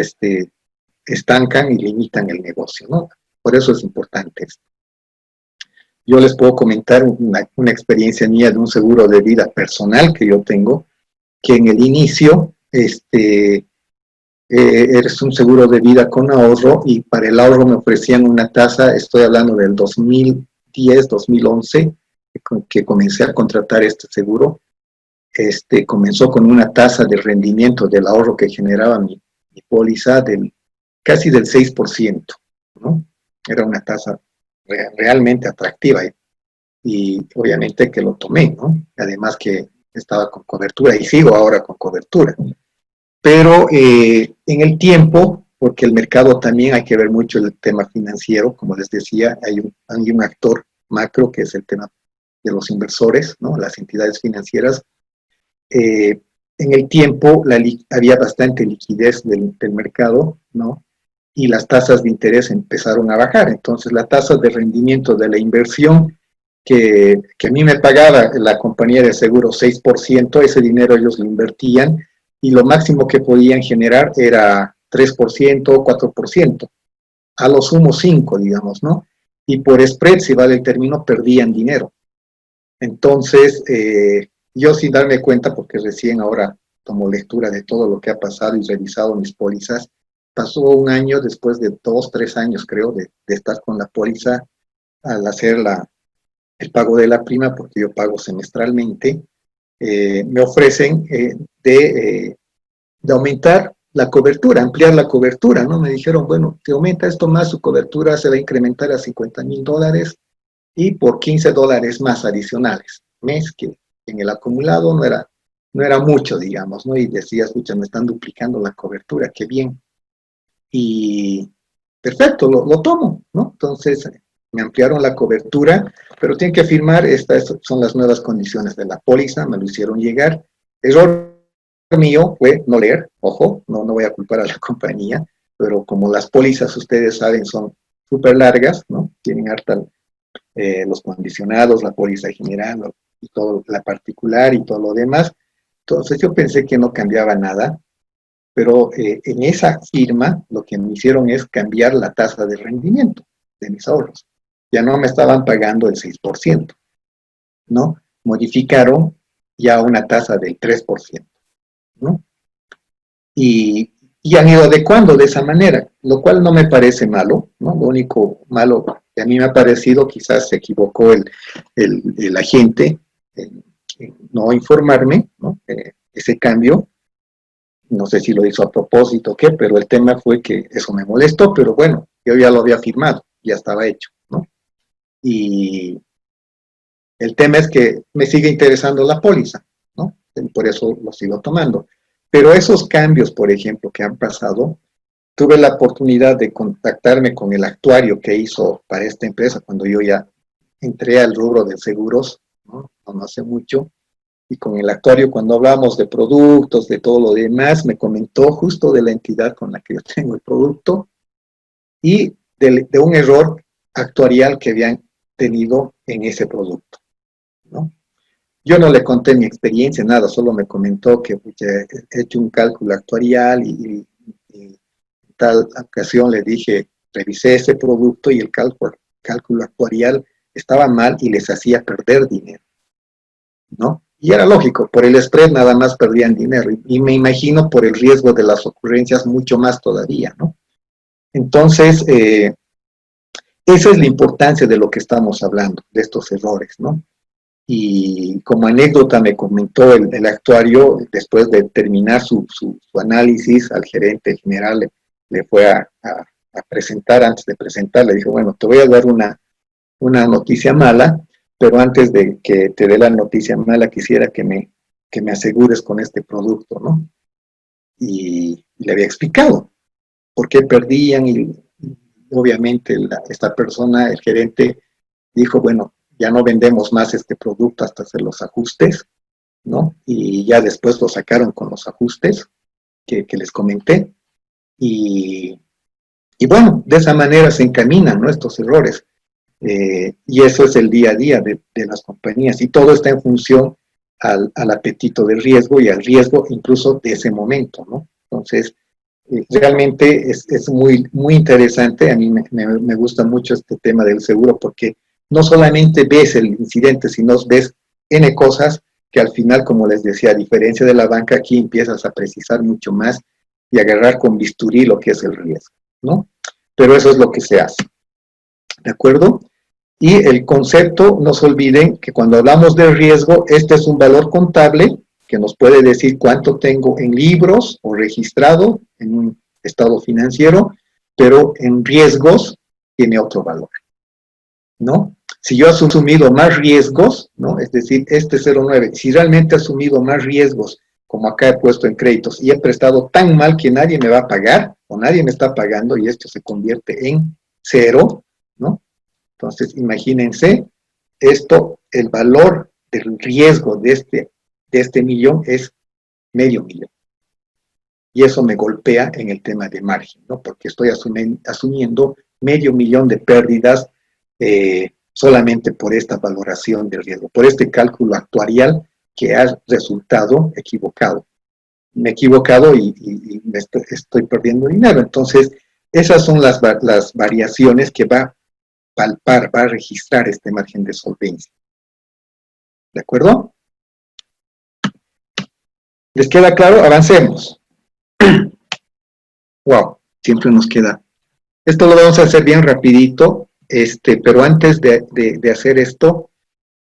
estancan y limitan el negocio, ¿no? Por eso es importante esto. Yo les puedo comentar una experiencia mía de un seguro de vida personal que yo tengo, que en el inicio, eres un seguro de vida con ahorro y para el ahorro me ofrecían una tasa, estoy hablando del 2010, 2011, que comencé a contratar este seguro. Comenzó con una tasa de rendimiento del ahorro que generaba mi póliza casi del 6%, ¿no? Era una tasa realmente atractiva y obviamente que lo tomé, ¿no? Además que estaba con cobertura y sigo ahora con cobertura. Pero en el tiempo, porque el mercado también hay que ver mucho el tema financiero, como les decía, hay un actor macro que es el tema de los inversores, ¿no? Las entidades financieras. En el tiempo había bastante liquidez del mercado, ¿no? Y las tasas de interés empezaron a bajar. Entonces la tasa de rendimiento de la inversión que a mí me pagaba la compañía de seguros 6%, ese dinero ellos lo invertían y lo máximo que podían generar era 3%, 4%, a lo sumo 5%, digamos, ¿no? Y por spread, si vale el término, perdían dinero. Entonces, yo sin darme cuenta, porque recién ahora tomo lectura de todo lo que ha pasado y revisado mis pólizas, pasó un año después de 2, 3 años, creo, de estar con la póliza, al hacer el pago de la prima, porque yo pago semestralmente, me ofrecen de aumentar la cobertura, ampliar la cobertura, ¿no? Me dijeron, bueno, te aumenta esto más, su cobertura se va a incrementar a $50,000 y por $15 más adicionales, mes que en el acumulado no era mucho, digamos, ¿no? Y decía, escucha, me están duplicando la cobertura, qué bien. Y perfecto, lo tomo, ¿no? Entonces, me ampliaron la cobertura, pero tienen que firmar, estas son las nuevas condiciones de la póliza, me lo hicieron llegar. Error mío fue no leer, ojo, no voy a culpar a la compañía, pero como las pólizas, ustedes saben, son súper largas, ¿no? Tienen harta los condicionados, la póliza general, y todo, la particular y todo lo demás. Entonces yo pensé que no cambiaba nada, pero en esa firma lo que me hicieron es cambiar la tasa de rendimiento de mis ahorros. Ya no me estaban pagando el 6%, ¿no? Modificaron ya a una tasa del 3%, ¿no? Y han ido adecuando de esa manera, lo cual no me parece malo, ¿no? Lo único malo que a mí me ha parecido, quizás se equivocó el agente en no informarme, ¿no? Ese cambio, no sé si lo hizo a propósito o qué, pero el tema fue que eso me molestó, pero bueno, yo ya lo había firmado, ya estaba hecho, ¿no? Y el tema es que me sigue interesando la póliza, ¿no? Y por eso lo sigo tomando. Pero esos cambios, por ejemplo, que han pasado, tuve la oportunidad de contactarme con el actuario que hizo para esta empresa cuando yo ya entré al rubro de seguros, ¿no? No hace mucho, y con el actuario cuando hablamos de productos, de todo lo demás, me comentó justo de la entidad con la que yo tengo el producto y de un error actuarial que habían tenido en ese producto, ¿no? Yo no le conté mi experiencia, nada, solo me comentó que he hecho un cálculo actuarial y tal ocasión le dije, revisé ese producto y el cálculo actuarial estaba mal y les hacía perder dinero, ¿no? Y era lógico, por el spread nada más perdían dinero y me imagino por el riesgo de las ocurrencias mucho más todavía, ¿no? Entonces, esa es la importancia de lo que estamos hablando, de estos errores, ¿no? Y como anécdota me comentó el actuario, después de terminar su análisis al gerente general, le fue a presentar, antes de presentar, le dijo, bueno, te voy a dar una noticia mala, pero antes de que te dé la noticia mala, quisiera que me asegures con este producto, ¿no? Y le había explicado por qué perdían y obviamente esta persona, el gerente, dijo, bueno, ya no vendemos más este producto hasta hacer los ajustes, ¿no? Y ya después lo sacaron con los ajustes que les comenté. Y bueno, de esa manera se encaminan, ¿no?, estos errores. Y eso es el día a día de las compañías. Y todo está en función al apetito del riesgo y al riesgo incluso de ese momento, ¿no? Entonces, realmente es muy, muy interesante. A mí me gusta mucho este tema del seguro porque no solamente ves el incidente, sino ves N cosas que al final, como les decía, a diferencia de la banca, aquí empiezas a precisar mucho más y agarrar con bisturí lo que es el riesgo, ¿no? Pero eso es lo que se hace, ¿de acuerdo? Y el concepto, no se olviden que cuando hablamos de riesgo, este es un valor contable que nos puede decir cuánto tengo en libros o registrado en un estado financiero, pero en riesgos tiene otro valor, ¿no? Si yo he asumido más riesgos, ¿no? Es decir, este 09, si realmente he asumido más riesgos, como acá he puesto en créditos, y he prestado tan mal que nadie me va a pagar, o nadie me está pagando, y esto se convierte en 0, ¿no? Entonces, imagínense, esto, el valor del riesgo de este millón es medio millón. Y eso me golpea en el tema de margen, ¿no? Porque estoy asumiendo medio millón de pérdidas solamente por esta valoración del riesgo, por este cálculo actuarial que ha resultado equivocado. Me he equivocado y me estoy perdiendo dinero. Entonces, esas son las variaciones que va a palpar, va a registrar este margen de solvencia. ¿De acuerdo? ¿Les queda claro? Avancemos. Wow, siempre nos queda. Esto lo vamos a hacer bien rapidito, pero antes de hacer esto,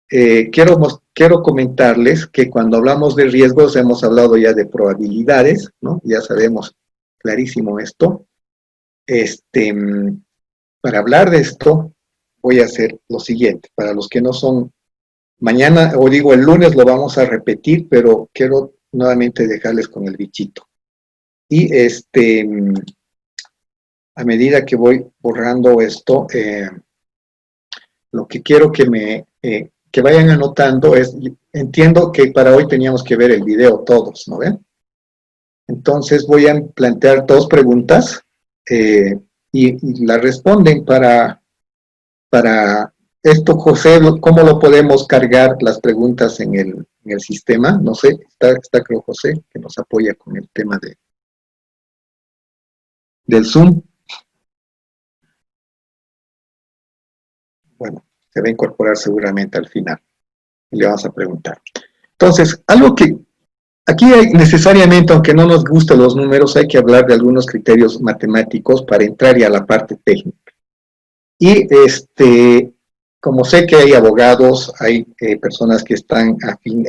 quiero comentarles que cuando hablamos de riesgos hemos hablado ya de probabilidades, ¿no? Ya sabemos clarísimo esto. Para hablar de esto, voy a hacer lo siguiente. Para los que no son, mañana, o digo el lunes lo vamos a repetir, pero quiero nuevamente dejarles con el bichito. Y a medida que voy borrando esto, lo que quiero que vayan anotando es, entiendo que para hoy teníamos que ver el video todos, ¿no ven? Entonces voy a plantear 2 preguntas y la responden para esto. José, ¿cómo lo podemos cargar las preguntas en el sistema? No sé, está creo José, que nos apoya con el tema del Zoom. Bueno, se va a incorporar seguramente al final. Y le vamos a preguntar. Entonces, algo que aquí hay necesariamente, aunque no nos gusten los números, hay que hablar de algunos criterios matemáticos para entrar ya a la parte técnica. Y como sé que hay abogados, hay personas que están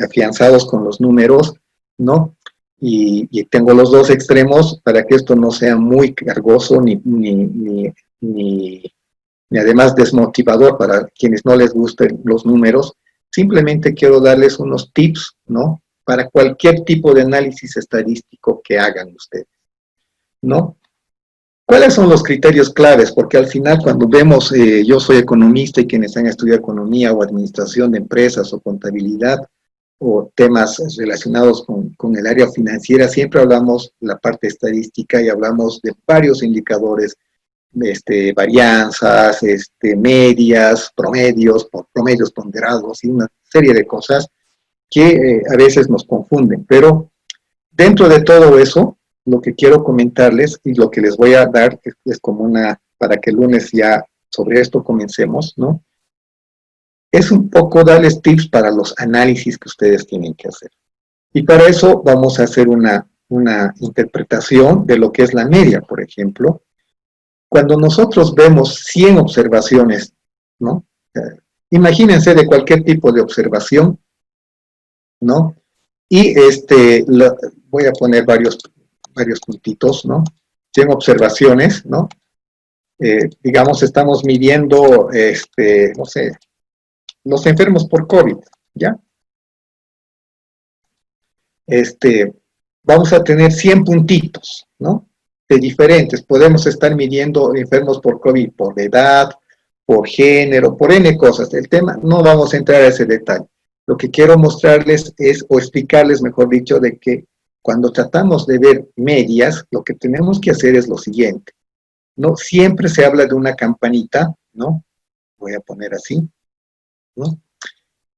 afianzados con los números, ¿no? Y tengo los dos extremos para que esto no sea muy cargoso ni además desmotivador para quienes no les gusten los números. Simplemente quiero darles unos tips, ¿no? Para cualquier tipo de análisis estadístico que hagan ustedes, ¿no? ¿Cuáles son los criterios claves? Porque al final cuando vemos, yo soy economista y quienes han estudiado economía o administración de empresas o contabilidad o temas relacionados con el área financiera, siempre hablamos de la parte estadística y hablamos de varios indicadores, varianzas, medias, promedios ponderados y una serie de cosas que a veces nos confunden. Pero dentro de todo eso, lo que quiero comentarles y lo que les voy a dar es como para que el lunes ya sobre esto comencemos, ¿no? Es un poco darles tips para los análisis que ustedes tienen que hacer. Y para eso vamos a hacer una interpretación de lo que es la media, por ejemplo. Cuando nosotros vemos 100 observaciones, ¿no? Imagínense de cualquier tipo de observación, ¿no? Y voy a poner varios puntitos, ¿no? 100 observaciones, ¿no? Digamos, estamos midiendo, no sé, los enfermos por COVID, ¿ya? Vamos a tener 100 puntitos, ¿no? De diferentes. Podemos estar midiendo enfermos por COVID, por edad, por género, por N cosas. El tema, no vamos a entrar a ese detalle. Lo que quiero mostrarles o explicarles, mejor dicho, de que cuando tratamos de ver medias, lo que tenemos que hacer es lo siguiente, ¿no? Siempre se habla de una campanita, ¿no? Voy a poner así, ¿no?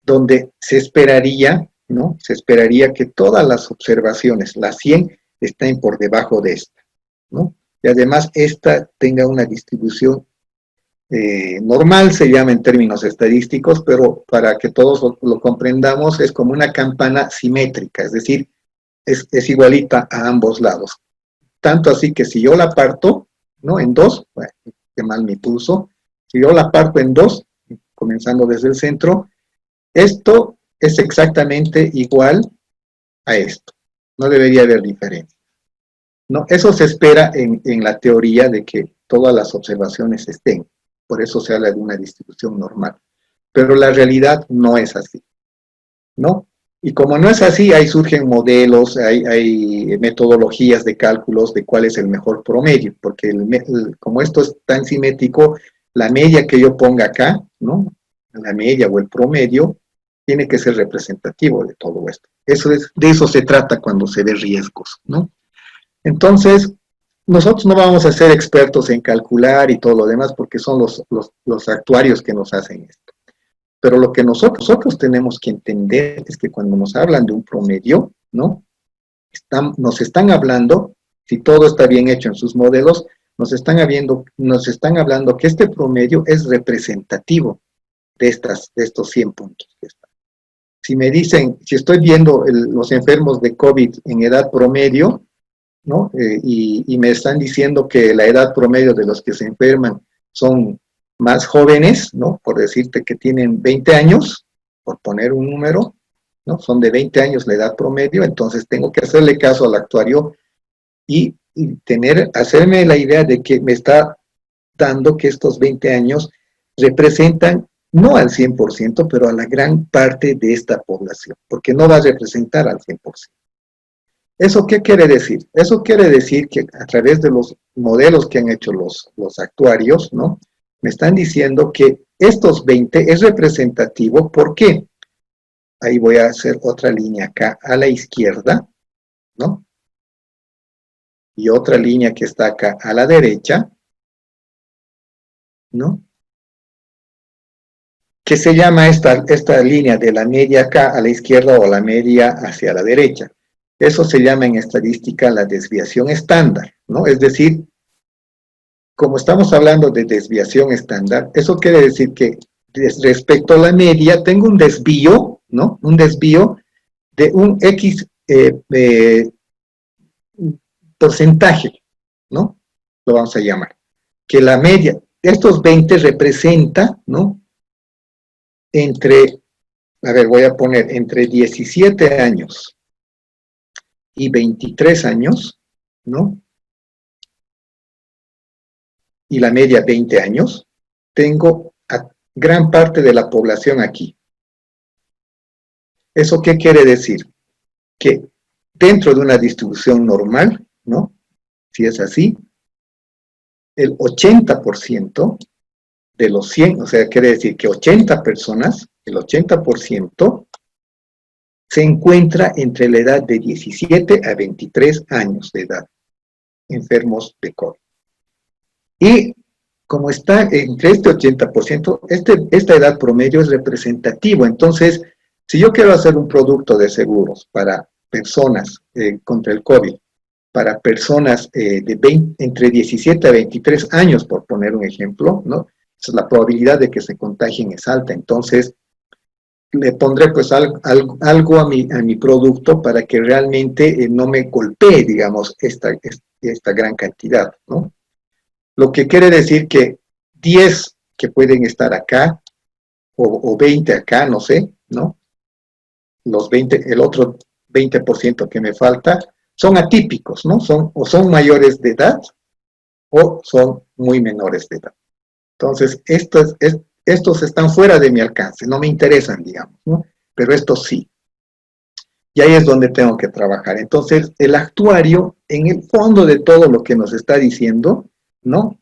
Donde se esperaría, ¿no? Se esperaría que todas las observaciones, las 100, estén por debajo de esta, ¿no? Y además esta tenga una distribución normal, se llama en términos estadísticos, pero para que todos lo comprendamos, es como una campana simétrica, es decir, es igualita a ambos lados. Tanto así que si yo la parto, ¿no? En dos, bueno, qué mal mi pulso, si yo la parto en dos, comenzando desde el centro, esto es exactamente igual a esto. No debería haber diferencia, ¿no? Eso se espera en la teoría de que todas las observaciones estén. Por eso se habla de una distribución normal. Pero la realidad no es así, ¿no? Y como no es así, ahí surgen modelos, hay metodologías de cálculos de cuál es el mejor promedio, porque como esto es tan simétrico, la media que yo ponga acá, ¿no? La media o el promedio, tiene que ser representativo de todo esto. De eso se trata cuando se ve riesgos, ¿no? Entonces, nosotros no vamos a ser expertos en calcular y todo lo demás, porque son los actuarios que nos hacen esto. Pero lo que nosotros tenemos que entender es que cuando nos hablan de un promedio, ¿no? Nos están hablando, si todo está bien hecho en sus modelos, nos están hablando que este promedio es representativo de estos 100 puntos que están. Si me dicen, si estoy viendo los enfermos de COVID en edad promedio, ¿no? Y me están diciendo que la edad promedio de los que se enferman son más jóvenes, ¿no? Por decirte que tienen 20 años, por poner un número, ¿no? Son de 20 años la edad promedio, entonces tengo que hacerle caso al actuario y hacerme la idea de que me está dando que estos 20 años representan, no al 100%, pero a la gran parte de esta población, porque no va a representar al 100%. ¿Eso qué quiere decir? Eso quiere decir que a través de los modelos que han hecho los actuarios, ¿no? Me están diciendo que estos 20 es representativo. ¿Por qué? Ahí voy a hacer otra línea acá a la izquierda, ¿no? Y otra línea que está acá a la derecha, ¿no? Que se llama esta línea de la media acá a la izquierda o la media hacia la derecha. Eso se llama en estadística la desviación estándar, ¿no? Es decir, como estamos hablando de desviación estándar, eso quiere decir que respecto a la media tengo un desvío, ¿no? Un desvío de un X porcentaje, ¿no? Lo vamos a llamar. Que la media, estos 20 representa, ¿no? Entre, a ver, voy a poner entre 17 años y 23 años, ¿no? Y la media 20 años, tengo a gran parte de la población aquí. ¿Eso qué quiere decir? Que dentro de una distribución normal, ¿no? Si es así, el 80% de los 100, o sea, quiere decir que 80 personas, el 80% se encuentra entre la edad de 17 a 23 años de edad, enfermos de COVID. Y como está entre este 80%, esta edad promedio es representativo. Entonces, si yo quiero hacer un producto de seguros para personas contra el COVID, para personas entre 17 a 23 años, por poner un ejemplo, ¿no? La probabilidad de que se contagien es alta. Entonces, le pondré pues algo a mi producto para que realmente no me golpee, digamos, esta gran cantidad, ¿no? Lo que quiere decir que 10 que pueden estar acá, o 20 acá, no sé, ¿no? El otro 20% que me falta, son atípicos, ¿no? Son mayores de edad, o son muy menores de edad. Entonces, estos están fuera de mi alcance, no me interesan, digamos, ¿no? Pero estos sí. Y ahí es donde tengo que trabajar. Entonces, el actuario, en el fondo de todo lo que nos está diciendo, ¿no?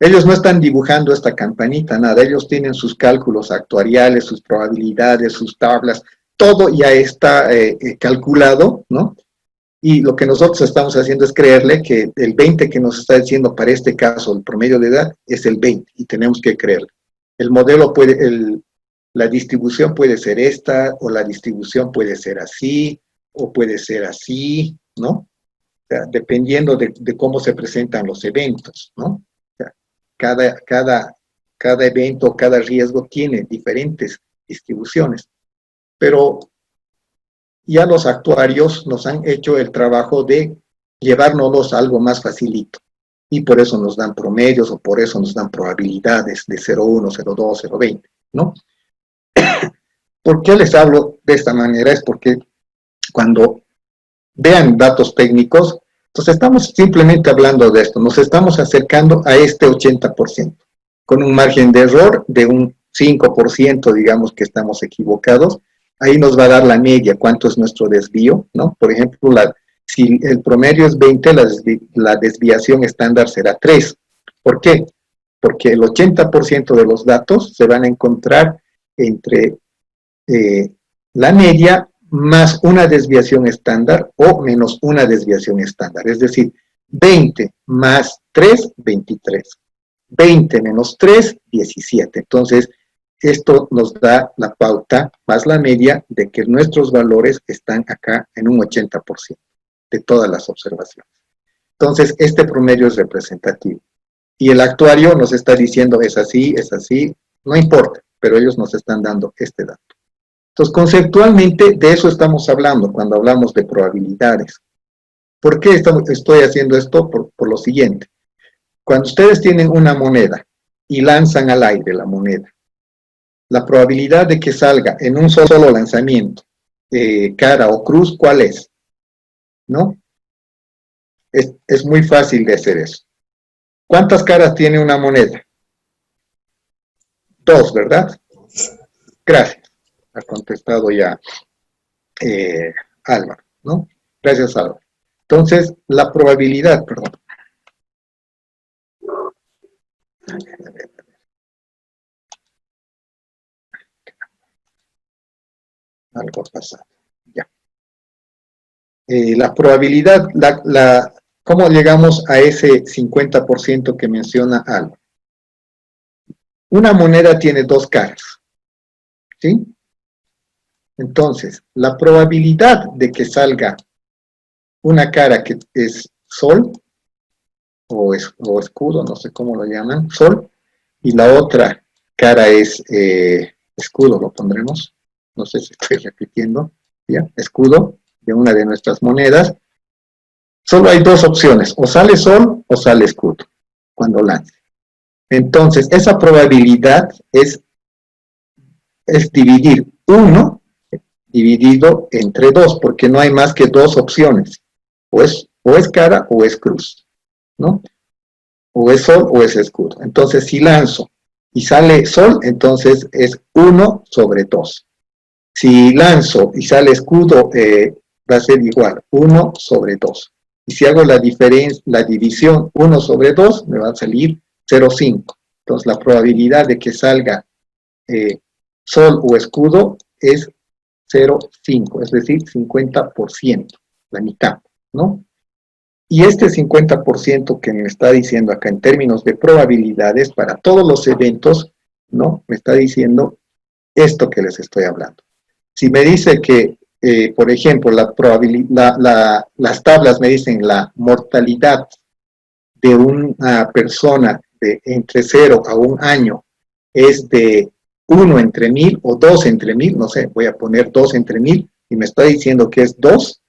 Ellos no están dibujando esta campanita, nada. Ellos tienen sus cálculos actuariales, sus probabilidades, sus tablas, todo ya está calculado, ¿no? Y lo que nosotros estamos haciendo es creerle que el 20 que nos está diciendo para este caso, el promedio de edad, es el 20, y tenemos que creerle. El modelo la distribución puede ser esta, o la distribución puede ser así, o puede ser así, ¿no? O sea, dependiendo de cómo se presentan los eventos, ¿no? O sea, cada evento, cada riesgo tiene diferentes distribuciones. Pero ya los actuarios nos han hecho el trabajo de llevárnoslos a algo más facilito. Y por eso nos dan promedios, o por eso nos dan probabilidades de 0,1, 0,2, 0,20, ¿no? ¿Por qué les hablo de esta manera? Es porque cuando vean datos técnicos, entonces estamos simplemente hablando de esto, nos estamos acercando a este 80%, con un margen de error de un 5%, digamos que estamos equivocados. Ahí nos va a dar la media, cuánto es nuestro desvío, ¿no? Por ejemplo, si el promedio es 20, la desviación estándar será 3. ¿Por qué? Porque el 80% de los datos se van a encontrar entre la media más una desviación estándar o menos una desviación estándar. Es decir, 20 más 3, 23. 20 menos 3, 17. Entonces, esto nos da la pauta, más la media, de que nuestros valores están acá en un 80% de todas las observaciones. Entonces, este promedio es representativo. Y el actuario nos está diciendo, es así, no importa, pero ellos nos están dando este dato. Entonces, conceptualmente, de eso estamos hablando cuando hablamos de probabilidades. ¿Por qué estoy haciendo esto? Por lo siguiente. Cuando ustedes tienen una moneda y lanzan al aire la moneda, la probabilidad de que salga en un solo lanzamiento, cara o cruz, ¿cuál es? ¿No? Es muy fácil de hacer eso. ¿Cuántas caras tiene una moneda? 2, ¿verdad? Gracias. Ha contestado ya Álvaro, ¿no? Gracias, Álvaro. Entonces, la probabilidad, perdón. A ver. Algo pasa. Ya. La probabilidad, ¿cómo llegamos a ese 50% que menciona Álvaro? Una moneda tiene 2 caras, ¿sí? Entonces, la probabilidad de que salga una cara que es sol, o escudo, no sé cómo lo llaman, sol, y la otra cara es escudo, lo pondremos, no sé si estoy repitiendo, ¿ya? Escudo de una de nuestras monedas, solo hay dos opciones, o sale sol o sale escudo, cuando lance. Entonces, esa probabilidad es dividir 1 dividido entre 2, porque no hay más que dos opciones, o es cara o es cruz, ¿no? O es sol o es escudo. Entonces, si lanzo y sale sol, entonces es 1 sobre 2. Si lanzo y sale escudo, va a ser igual, 1 sobre 2. Y si hago la división 1 sobre 2, me va a salir 0,5. Entonces, la probabilidad de que salga sol o escudo es 0,5, es decir, 50%, la mitad, ¿no? Y este 50% que me está diciendo acá en términos de probabilidades para todos los eventos, ¿no? Me está diciendo esto que les estoy hablando. Si me dice que, por ejemplo, las tablas me dicen la mortalidad de una persona de entre 0 a 1 año es de 1 entre 1000 o 2 entre 1000, no sé, voy a poner 2 entre 1000 y me está diciendo que es 2,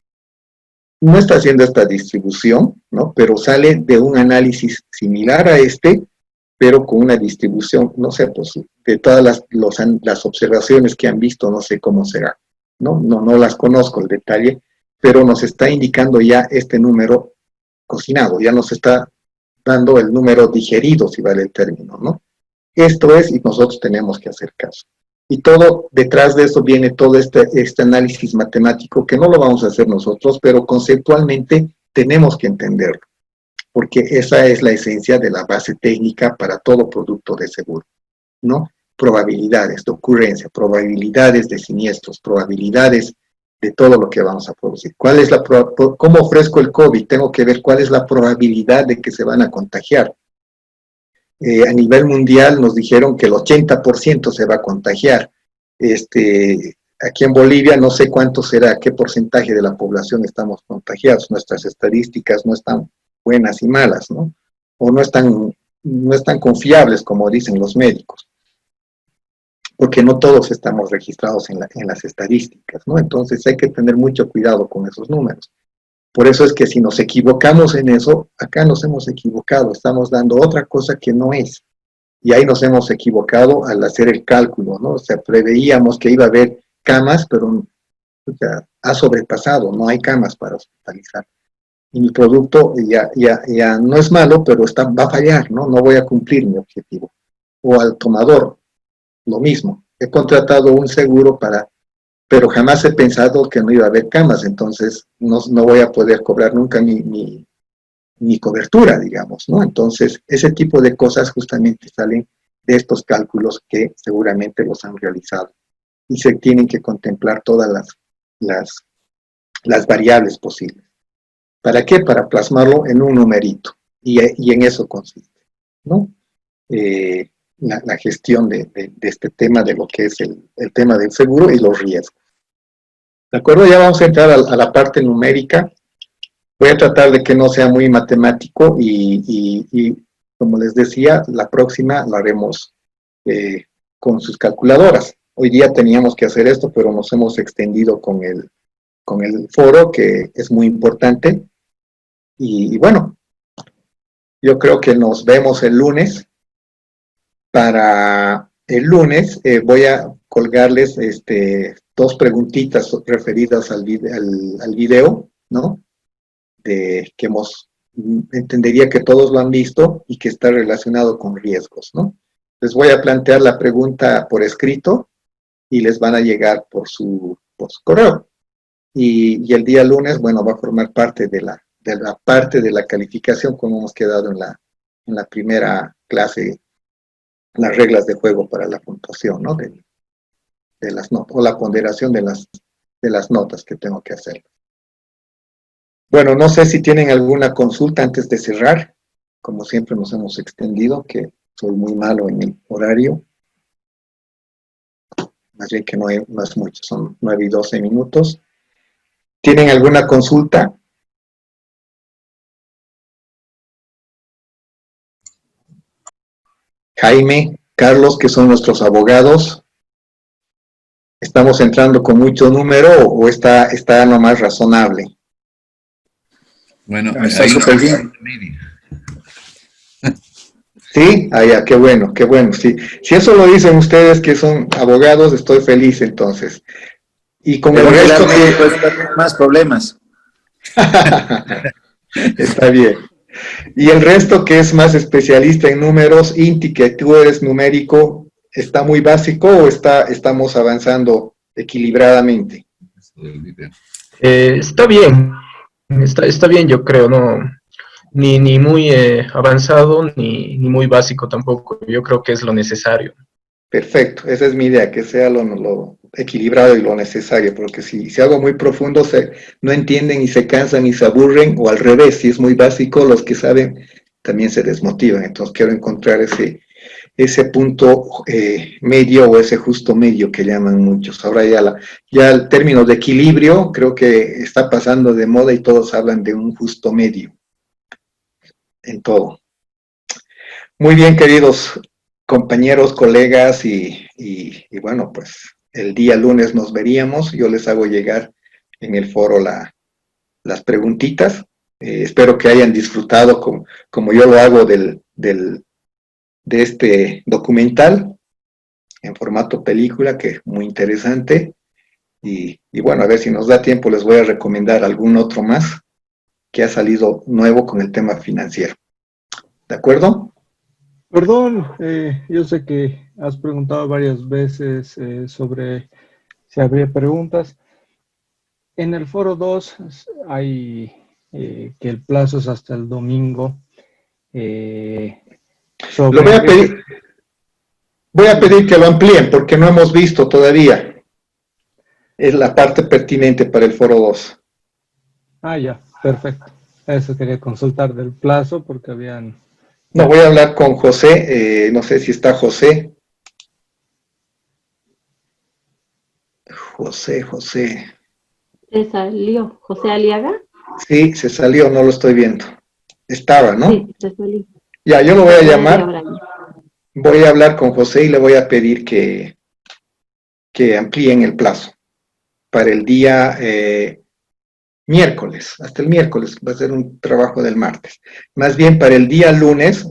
no está haciendo esta distribución, ¿no? Pero sale de un análisis similar a este, pero con una distribución, no sé, pues de todas las observaciones que han visto, no sé cómo será, no las conozco el detalle, pero nos está indicando ya este número cocinado, ya nos está dando el número digerido, si vale el término, ¿no? Esto es, y nosotros tenemos que hacer caso. Y todo, detrás de eso viene todo este análisis matemático, que no lo vamos a hacer nosotros, pero conceptualmente tenemos que entenderlo, porque esa es la esencia de la base técnica para todo producto de seguro, ¿no? Probabilidades de ocurrencia, probabilidades de siniestros, probabilidades de todo lo que vamos a producir. ¿Cómo ofrezco el COVID? Tengo que ver cuál es la probabilidad de que se van a contagiar. A nivel mundial nos dijeron que el 80% se va a contagiar. Aquí en Bolivia no sé cuánto será, qué porcentaje de la población estamos contagiados. Nuestras estadísticas no están buenas y malas, ¿no? O no están confiables, como dicen los médicos, porque no todos estamos registrados en las estadísticas, ¿no? Entonces hay que tener mucho cuidado con esos números. Por eso es que si nos equivocamos en eso, acá nos hemos equivocado, estamos dando otra cosa que no es. Y ahí nos hemos equivocado al hacer el cálculo, ¿no? O sea, preveíamos que iba a haber camas, pero o sea, ha sobrepasado, no hay camas para hospitalizar. Y mi producto ya no es malo, pero va a fallar, ¿no? No voy a cumplir mi objetivo. O al tomador, lo mismo. He contratado un seguro pero jamás he pensado que no iba a haber camas, entonces no voy a poder cobrar nunca mi cobertura, digamos, ¿no? Entonces, ese tipo de cosas justamente salen de estos cálculos que seguramente los han realizado. Y se tienen que contemplar todas las variables posibles. ¿Para qué? Para plasmarlo en un numerito. Y en eso consiste, ¿no? La gestión de este tema, de lo que es el tema del seguro y los riesgos. ¿De acuerdo? Ya vamos a entrar a la parte numérica. Voy a tratar de que no sea muy matemático y como les decía, la próxima la haremos con sus calculadoras. Hoy día teníamos que hacer esto, pero nos hemos extendido con el foro, que es muy importante. Y bueno, yo creo que nos vemos el lunes. Para el lunes voy a colgarles dos preguntitas referidas al video, ¿no? Que entendería que todos lo han visto y que está relacionado con riesgos, ¿no? Les voy a plantear la pregunta por escrito y les van a llegar por su correo. Y el día lunes, bueno, va a formar parte de la parte de la calificación, como hemos quedado en la primera clase, las reglas de juego para la puntuación, ¿no? De las notas, o la ponderación de las notas que tengo que hacer. Bueno, no sé si tienen alguna consulta antes de cerrar. Como siempre nos hemos extendido, que soy muy malo en el horario. Más bien que no es mucho, son 9 y 12 minutos. ¿Tienen alguna consulta? Jaime, Carlos, que son nuestros abogados. ¿Estamos entrando con mucho número o está nomás razonable? Bueno, Está ahí súper bien. Sí, ya, qué bueno, sí. Si eso lo dicen ustedes que son abogados, estoy feliz entonces. Y con el resto que... Pues, más problemas. Está bien. Y el resto que es más especialista en números, Inti, que tú eres numérico, ¿está muy básico o estamos avanzando equilibradamente? Está bien, está bien, yo creo, no, ni muy avanzado ni muy básico tampoco. Yo creo que es lo necesario. Perfecto, esa es mi idea, que sea lo equilibrado y lo necesario, porque si algo muy profundo no entienden y se cansan y se aburren, o al revés, si es muy básico, los que saben también se desmotivan. Entonces quiero encontrar ese punto medio o ese justo medio que llaman muchos. Ahora ya el término de equilibrio creo que está pasando de moda y todos hablan de un justo medio en todo. Muy bien, queridos compañeros, colegas y bueno, pues el día lunes nos veríamos. Yo les hago llegar en el foro las preguntitas. Espero que hayan disfrutado como yo lo hago de este documental en formato película, que es muy interesante. Y bueno, a ver si nos da tiempo, les voy a recomendar algún otro más que ha salido nuevo con el tema financiero. ¿De acuerdo? Perdón, yo sé que has preguntado varias veces sobre si habría preguntas. En el foro 2 hay que el plazo es hasta el domingo. Voy a pedir que lo amplíen porque no hemos visto todavía. Es la parte pertinente para el foro 2. Ah, ya, perfecto. Eso quería consultar del plazo porque habían... No, voy a hablar con José, no sé si está José. José. Se salió. ¿José Aliaga? Sí, se salió, no lo estoy viendo. Estaba, ¿no? Sí, se salió. Ya, yo lo voy a llamar. Voy a hablar con José y le voy a pedir que amplíen el plazo para el día miércoles, hasta el miércoles, va a ser un trabajo del martes. Más bien para el día lunes,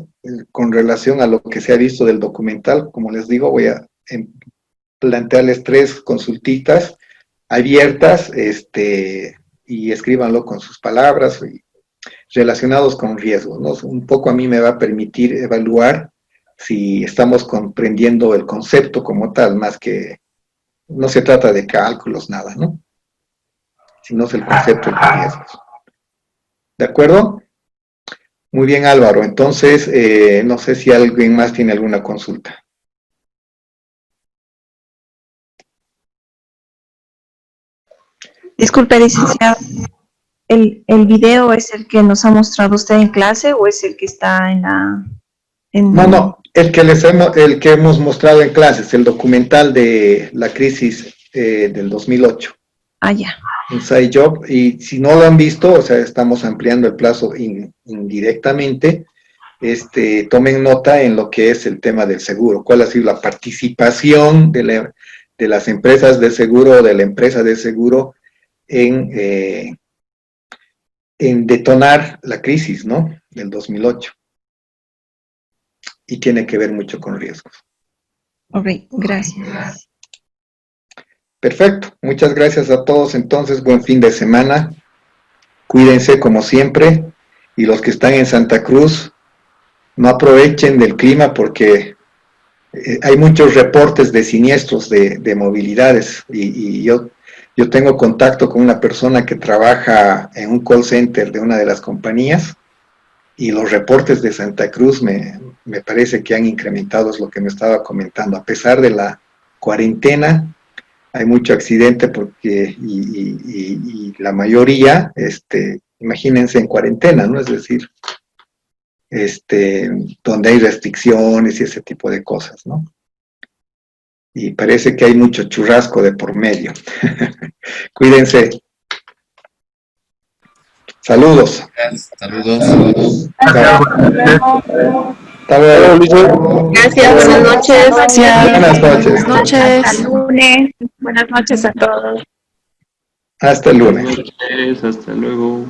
con relación a lo que se ha visto del documental, como les digo, voy a plantearles 3 consultitas abiertas, y escríbanlo con sus palabras y relacionados con riesgos, ¿no? Un poco a mí me va a permitir evaluar si estamos comprendiendo el concepto como tal, más que no se trata de cálculos, nada, ¿no? Sino es el concepto de riesgos. ¿De acuerdo? Muy bien, Álvaro. Entonces, no sé si alguien más tiene alguna consulta. Disculpe, licenciado. ¿El video es el que nos ha mostrado usted en clase o es el que está en la... No, el que hemos mostrado en clases, el documental de la crisis del 2008. Ah, ya. Inside Job, y si no lo han visto, o sea, estamos ampliando el plazo indirectamente, tomen nota en lo que es el tema del seguro, cuál ha sido la participación de las empresas de seguro o de la empresa de seguro en detonar la crisis, ¿no?, del 2008. Y tiene que ver mucho con riesgos. Ok, gracias. Perfecto, muchas gracias a todos. Entonces, buen fin de semana. Cuídense como siempre. Y los que están en Santa Cruz, no aprovechen del clima porque hay muchos reportes de siniestros de movilidades. Y yo tengo contacto con una persona que trabaja en un call center de una de las compañías. Y los reportes de Santa Cruz me parece que han incrementado, es lo que me estaba comentando. A pesar de la cuarentena, hay mucho accidente porque, y la mayoría, imagínense en cuarentena, ¿no? Es decir, donde hay restricciones y ese tipo de cosas, ¿no? Y parece que hay mucho churrasco de por medio. Cuídense. Saludos. Saludos. Hasta luego. Gracias, buenas noches. Gracias. Buenas noches. Buenas noches. lunes. Buenas noches a todos. Hasta el lunes. Buenas noches, hasta luego.